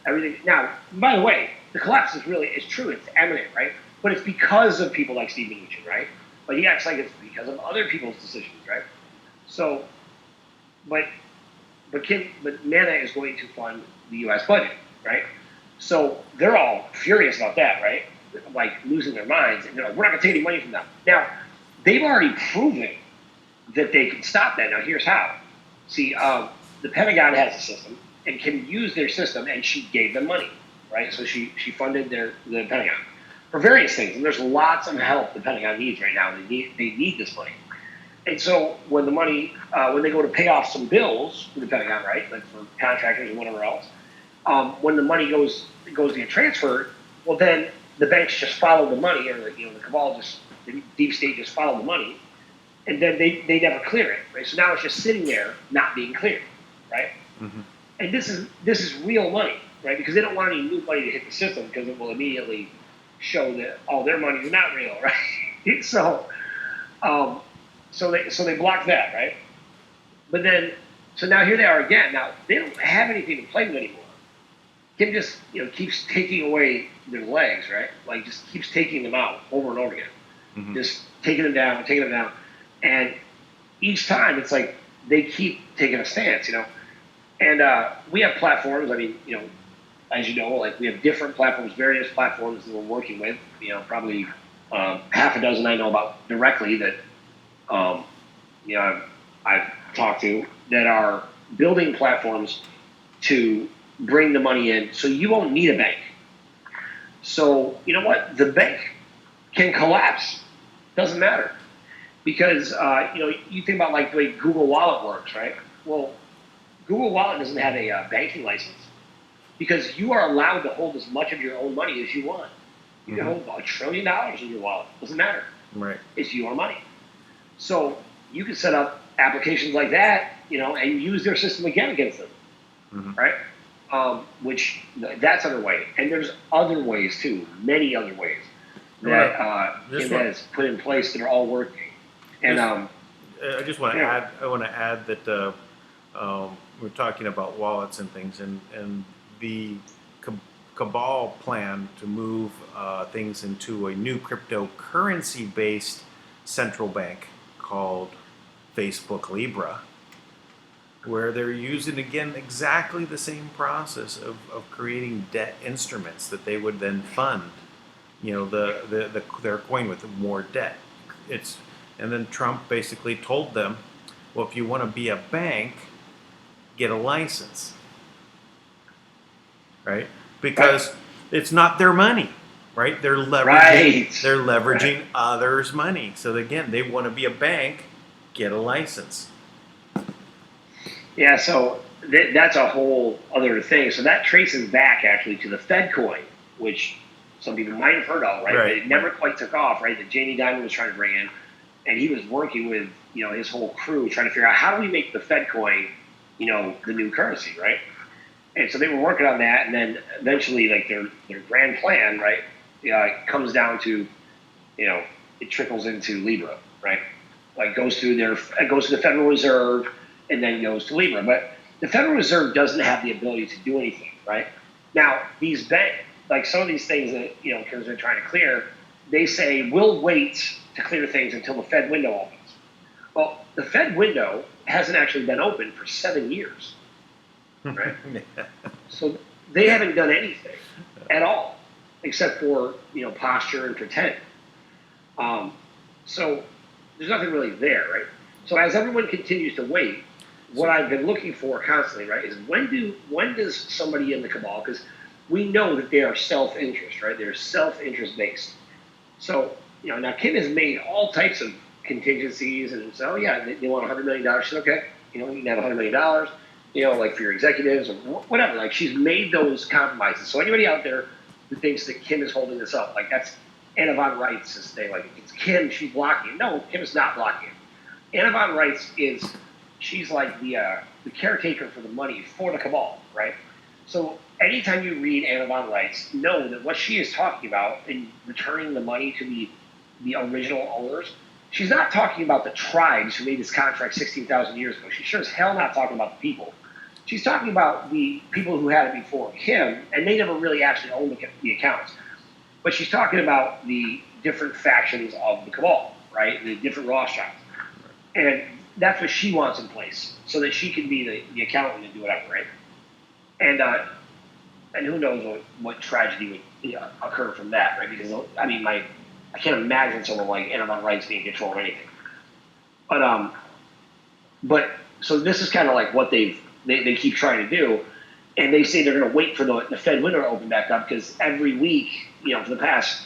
Everything. Now, by the way, the collapse is true. It's imminent, right? But it's because of people like Steve Mnuchin, right? But he acts like it's because of other people's decisions, right? So, but Manna is going to fund the U.S. budget, right? So they're all furious about that, right? Losing their minds, and they're like, we're not going to take any money from them. Now, they've already proven that they can stop that. Now, here's how. See, the Pentagon has a system and can use their system, and she gave them money, right? So she funded the Pentagon for various things, and there's lots of help the Pentagon needs right now. They need this money. And so when the money, when they go to pay off some bills for the Pentagon, right, for contractors and whatever else, when the money goes to get transferred, well, then the banks just follow the money, or the cabal the deep state just follow the money, and then they never clear it, right? So now it's just sitting there, not being cleared, right? Mm-hmm. And this is real money, right? Because they don't want any new money to hit the system, because it will immediately show that all their money is not real, right? So they block that, right? But then, so now here they are again. Now they don't have anything to play with anymore. Kim just keeps taking away their legs, right? Just keeps taking them out over and over again. Mm-hmm. Just taking them down, and each time it's they keep taking a stance, And we have platforms. I mean, as you know, we have different platforms, various platforms that we're working with. Probably half a dozen I know about directly that I've talked to that are building platforms to bring the money in, so you won't need a bank. So you know what? The bank can collapse. Doesn't matter. Because you think about like the way Google Wallet works, right? Well, Google Wallet doesn't have a banking license because you are allowed to hold as much of your own money as you want. You can hold $1 trillion in your wallet. Doesn't matter. Right. It's your money. So you can set up applications like that, and use their system again against them, right? Which that's underway, and there's other ways too, many other ways that Kim has put in place that are all working. And I just want to add. I want to add that we're talking about wallets and things, and the cabal plan to move things into a new cryptocurrency-based central bank called Facebook Libra, where they're using again exactly the same process of creating debt instruments that they would then fund, their coin with more debt. And then Trump basically told them, well, if you want to be a bank, get a license, right? Because it's not their money, right? They're leveraging others' money. So again, they want to be a bank, get a license. Yeah, so that's a whole other thing. So that traces back actually to the Fed coin, which some people might have heard of, right? But it never quite took off, right? That Jamie Dimon was trying to bring in, and he was working with his whole crew trying to figure out how do we make the Fed coin, the new currency, right? And so they were working on that, and then eventually, like their grand plan, right, comes down to, it trickles into Libra, right? Like goes to the Federal Reserve, and then goes to Libra. But the Federal Reserve doesn't have the ability to do anything, right? Now these like some of these things that because they're trying to clear, they say we'll wait to clear things until the Fed window opens. Well, the Fed window hasn't actually been open for 7 years, right? So they haven't done anything at all except for posture and pretend. So there's nothing really there, right? So as everyone continues to wait, what I've been looking for constantly, right, is when does somebody in the cabal, because we know that they are self-interest, right? They're self-interest based. So now Kim has made all types of contingencies, and so they want $100 million. She said, okay, you can have $100 million, like for your executives or whatever. Like she's made those compromises. So anybody out there who thinks that Kim is holding this up, like that's Anna von Reitz is saying, like it's Kim, she's blocking it. No, Kim is not blocking it. Anna von Reitz she's like the caretaker for the money for the cabal, right? So anytime you read Anna von Reitz, know that what she is talking about in returning the money to the original owners, she's not talking about the tribes who made this contract 16,000 years ago. She's sure as hell not talking about the people. She's talking about the people who had it before Kim, and they never really actually owned the accounts. But she's talking about the different factions of the cabal, right? The different Rothschilds. And that's what she wants in place, so that she can be the accountant and do whatever, right? And who knows what tragedy would occur from that, right? Because I can't imagine someone like Anna von Reitz being in control of anything. But so this is kind of like what they keep trying to do, and they say they're going to wait for the Fed window to open back up because every week, for the past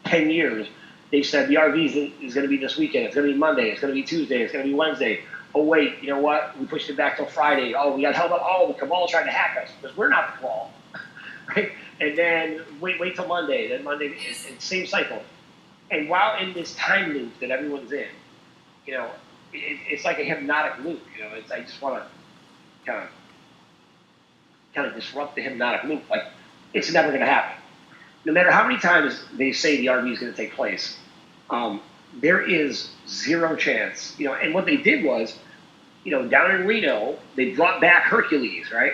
10 years, they said the RV is going to be this weekend. It's going to be Monday. It's going to be Tuesday. It's going to be Wednesday. Oh, wait, you know what? We pushed it back till Friday. Oh, we got held up. Oh, the cabal tried to hack us because we're not the cabal. Right? And then wait till Monday. Then Monday, it's same cycle. And while in this time loop that everyone's in, it's like a hypnotic loop. I just want to kind of disrupt the hypnotic loop. Like, it's never going to happen. No matter how many times they say the RV is going to take place, there is zero chance. And what they did was, down in Reno, they brought back Hercules, right?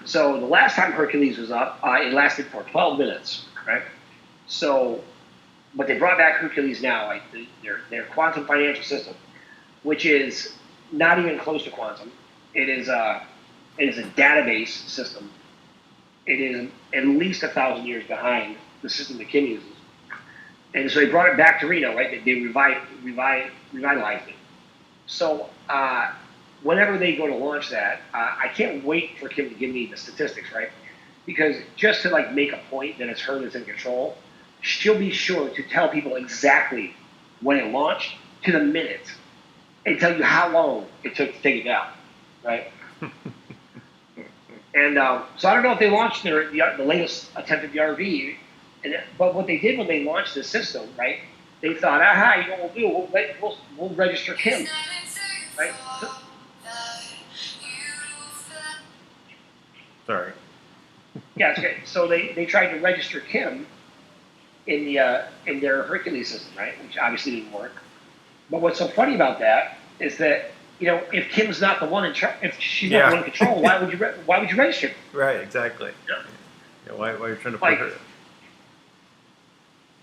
So the last time Hercules was up, it lasted for 12 minutes, right? So, but they brought back Hercules now, like their quantum financial system, which is not even close to quantum. It is a database system. It is at least 1,000 years behind the system that Kim uses. And so they brought it back to Reno, right? They revitalized it. So whenever they go to launch that, I can't wait for Kim to give me the statistics, right? Because just to like make a point that it's her that's in control, she'll be sure to tell people exactly when it launched to the minute and tell you how long it took to take it down, right? And so I don't know if they launched the latest attempt at the RV, but what they did when they launched the system, right? They thought, aha, you know what we'll do? We'll register Kim, right? Sorry. Yeah, it's okay. So they tried to register Kim in their Hercules system, right? Which obviously didn't work. But what's so funny about that is that, you know, if Kim's not the one in charge, if she's not the one in control, why would you register? Right, exactly. Yeah. Why are you trying to put Like, her?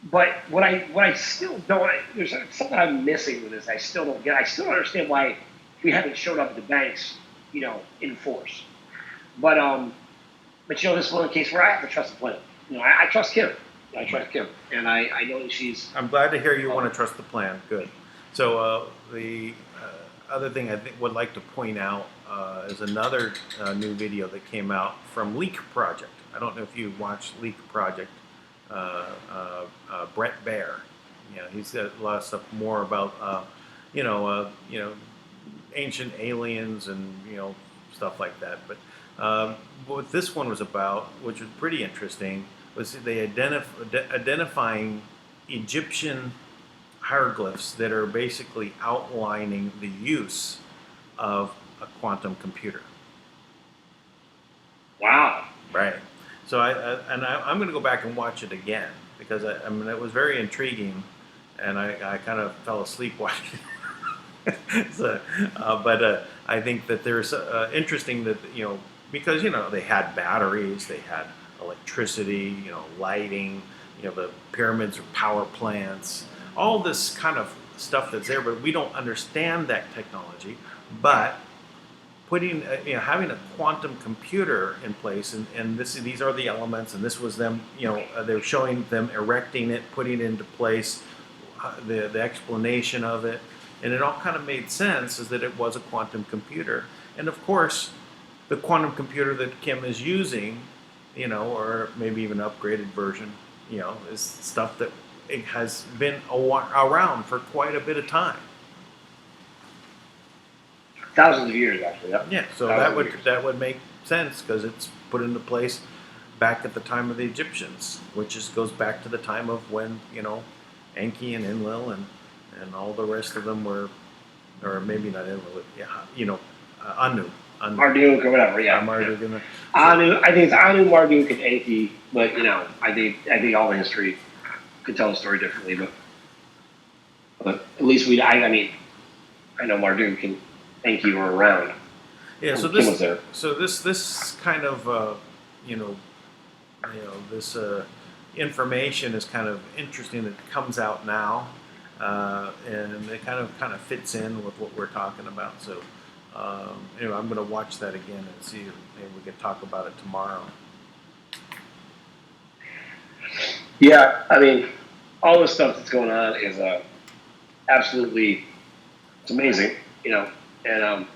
But what I still don't, there's something I'm missing with this. I still don't get. I still don't understand why we haven't showed up at the banks, you know, in force. But you know, this is one of the cases where I have to trust the plan. You know, I trust Kim. I trust Kim, and I know that she's. I'm glad to hear you want to trust the plan. Good. So the other thing I would like to point out is another new video that came out from Leak Project. I don't know if you watched Leak Project. Brett Baer, you know, he's got a lot of stuff more about ancient aliens and stuff like that. But what this one was about, which was pretty interesting, was they identifying Egyptian hieroglyphs that are basically outlining the use of a quantum computer. Wow. Right. So I'm going to go back and watch it again because I mean it was very intriguing, and I kind of fell asleep watching it. But I think that there's interesting that because they had batteries, they had electricity, lighting, the pyramids or power plants, all this kind of stuff that's there, but we don't understand that technology. But putting, having a quantum computer in place, and these are the elements, and this was them, they're showing them erecting it, putting it into place, the explanation of it, and it all kind of made sense, is that it was a quantum computer. And of course, the quantum computer that Kim is using, or maybe even an upgraded version, is stuff that it has been around for quite a bit of time. Thousands of years, actually. Yep. Yeah, so that would make sense because it's put into place back at the time of the Egyptians, which goes back to the time of when Enki and Enlil and all the rest of them were, or maybe not Enlil, Anu. Marduk or whatever. Yeah. Marduk. Anu. I think it's Anu, Marduk, and Enki, but I think all the history could tell the story differently, but at least I know Marduk and Enki were around. Yeah, so this kind of this information is kind of interesting that comes out now, and it kind of fits in with what we're talking about. So anyway, I'm going to watch that again and see if maybe we can talk about it tomorrow. Yeah, I mean, all this stuff that's going on is absolutely, it's amazing, and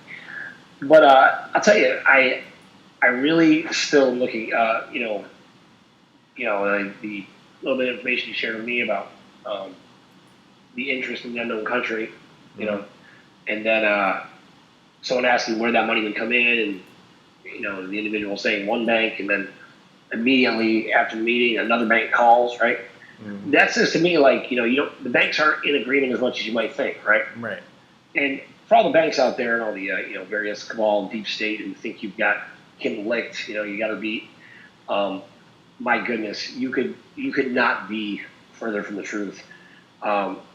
but I'll tell you, I really still looking, the little bit of information you shared with me about the interest in the unknown country, and then someone asking where that money would come in, and the individual saying one bank, and then immediately after the meeting another bank calls, right? Mm-hmm. That says to me like the banks aren't in agreement as much as you might think, right? Right. And for all the banks out there and all the various cabal and deep state who think you've got Kim licked, you got her beat. My goodness, you could not be further from the truth.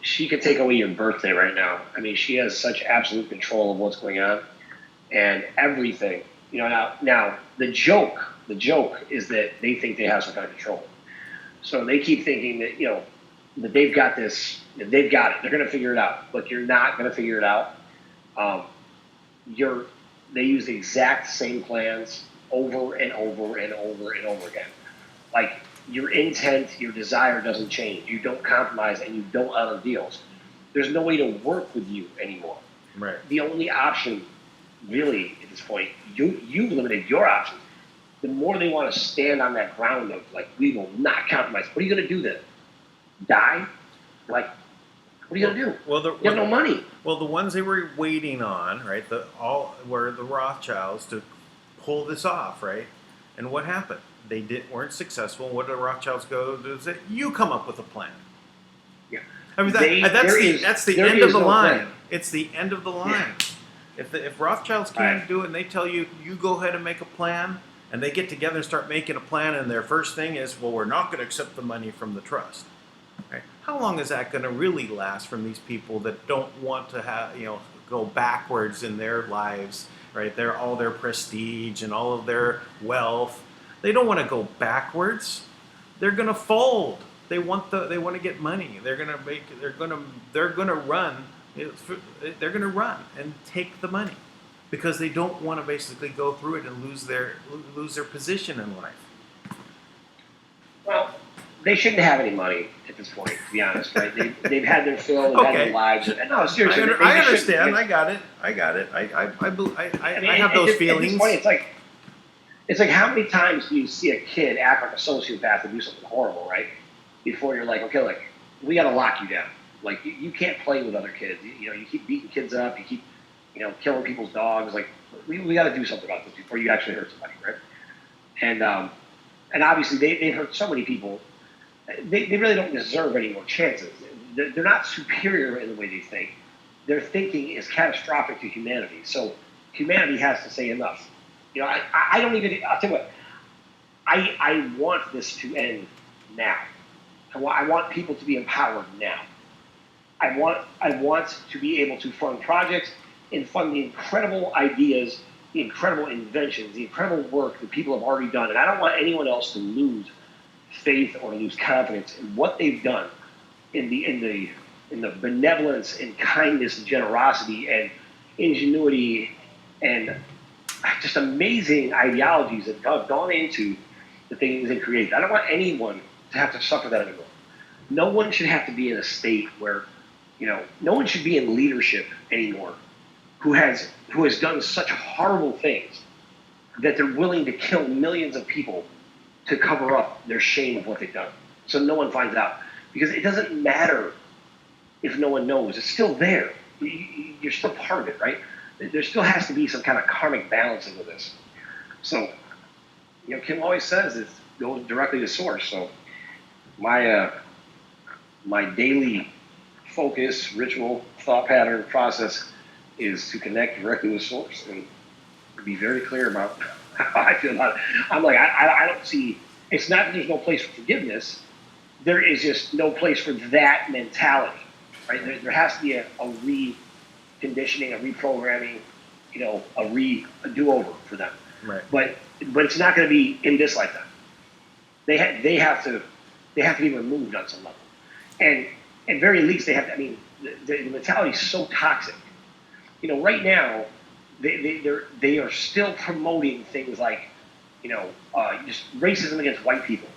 She could take away your birthday right now. I mean, she has such absolute control of what's going on and everything. Now the joke is that they think they have some kind of control. So they keep thinking that that they've got this, that they've got it. They're going to figure it out. Look, you're not going to figure it out. They use the exact same plans over and over and over and over again. Like your intent, your desire doesn't change. You don't compromise and you don't utter deals. There's no way to work with you anymore. Right. The only option really at this point, you've limited your options. The more they want to stand on that ground of like, we will not compromise. What are you going to do then? Die? Like, what are you going to do? Well, You have no money. Well, the ones they were waiting on, right? Were the Rothschilds to pull this off, right? And what happened? They weren't successful. What did the Rothschilds go to say? You come up with a plan. Yeah. I mean, that's the end of the line. It's the end of the line. Yeah. If Rothschilds can't do it and they tell you, you go ahead and make a plan, and they get together and start making a plan, and their first thing is, well, we're not going to accept the money from the trust. Right? How long is that going to really last from these people that don't want to have, go backwards in their lives, right? All their prestige and all of their wealth. They don't want to go backwards. They're going to fold. They want to get money. They're going to run and take the money because they don't want to basically go through it and lose their position in life. Well, they shouldn't have any money at this point, to be honest, right? They've had their fill, they've had their lives. No, seriously. I understand. I got it. I have those feelings. At this point, it's like how many times do you see a kid act like a sociopath and do something horrible, right? Before you're like, okay, like, we got to lock you down. Like, you can't play with other kids. You keep beating kids up. You keep, killing people's dogs. Like, we got to do something about this before you actually hurt somebody, right? And obviously they've hurt so many people. They really don't deserve any more chances. They're not superior in the way they think. Their thinking is catastrophic to humanity. So humanity has to say enough. I don't even. I'll tell you what. I want this to end now. I want people to be empowered now. I want to be able to fund projects and fund the incredible ideas, the incredible inventions, the incredible work that people have already done. And I don't want anyone else to lose faith or lose confidence in what they've done in the benevolence and kindness and generosity and ingenuity and just amazing ideologies that have gone into the things they created. I don't want anyone to have to suffer that anymore. No one should have to be in a state where, no one should be in leadership anymore who has done such horrible things that they're willing to kill millions of people to cover up their shame of what they've done. So no one finds out. Because it doesn't matter if no one knows. It's still there. You're still part of it, right? There still has to be some kind of karmic balancing with this. So, Kim always says it goes directly to source. So my daily focus, ritual, thought pattern, process is to connect directly with source and be very clear about how I feel about it. I'm like, I don't see, it's not that there's no place for forgiveness. There is just no place for that mentality, right? There has to be a reconditioning, a reprogramming, a do-over for them. Right. But it's not going to be in this lifetime. They have to be removed on some level, and at very least they have to. I mean, the mentality is so toxic. Right now they are still promoting things like, just racism against white people,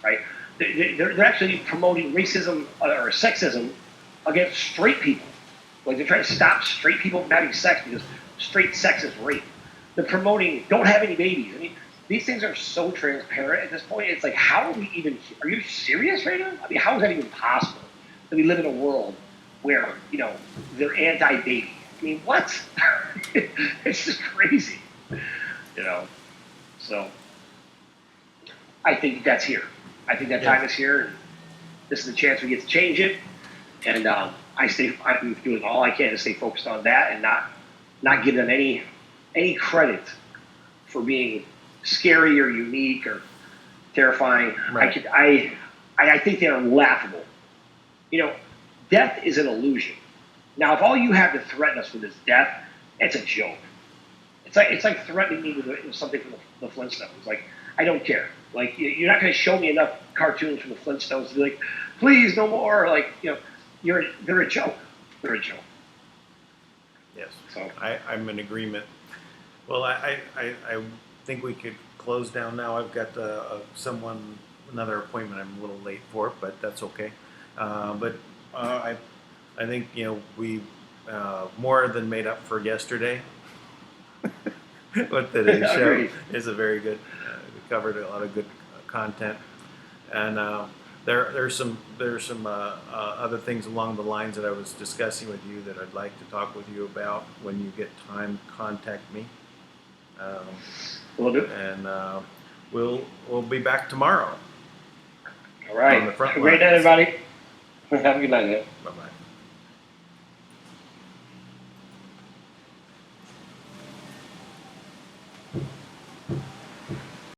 right? They're actually promoting racism or sexism against straight people. Like, they're trying to stop straight people from having sex because straight sex is rape. They're promoting don't have any babies. I mean, these things are so transparent at this point. It's like, how are we even? Are you serious right now? I mean, how is that even possible that we live in a world where they're anti-baby? I mean, what? It's just crazy, So I think that's here. I think that time is here. And this is the chance we get to change it. And I'm doing all I can to stay focused on that and not give them any credit for being scary or unique or terrifying. Right. I think they are laughable. Death is an illusion. Now, if all you have to threaten us with is death, it's a joke. It's like threatening me with something from the Flintstones. Like, I don't care. Like, you're not going to show me enough cartoons from the Flintstones to be like, please, no more. Like, they're a joke. They're a joke. Yes. So I'm in agreement. Well, I think we could close down now. I've got another appointment I'm a little late for, but that's okay. I think we more than made up for yesterday. But today's show Agreed. is a very good. We covered a lot of good content, and there's some other things along the lines that I was discussing with you that I'd like to talk with you about. When you get time, contact me. Will do. And we'll be back tomorrow. All right. On the front Have a great night, lines. everybody. Have a good night, man. Bye bye.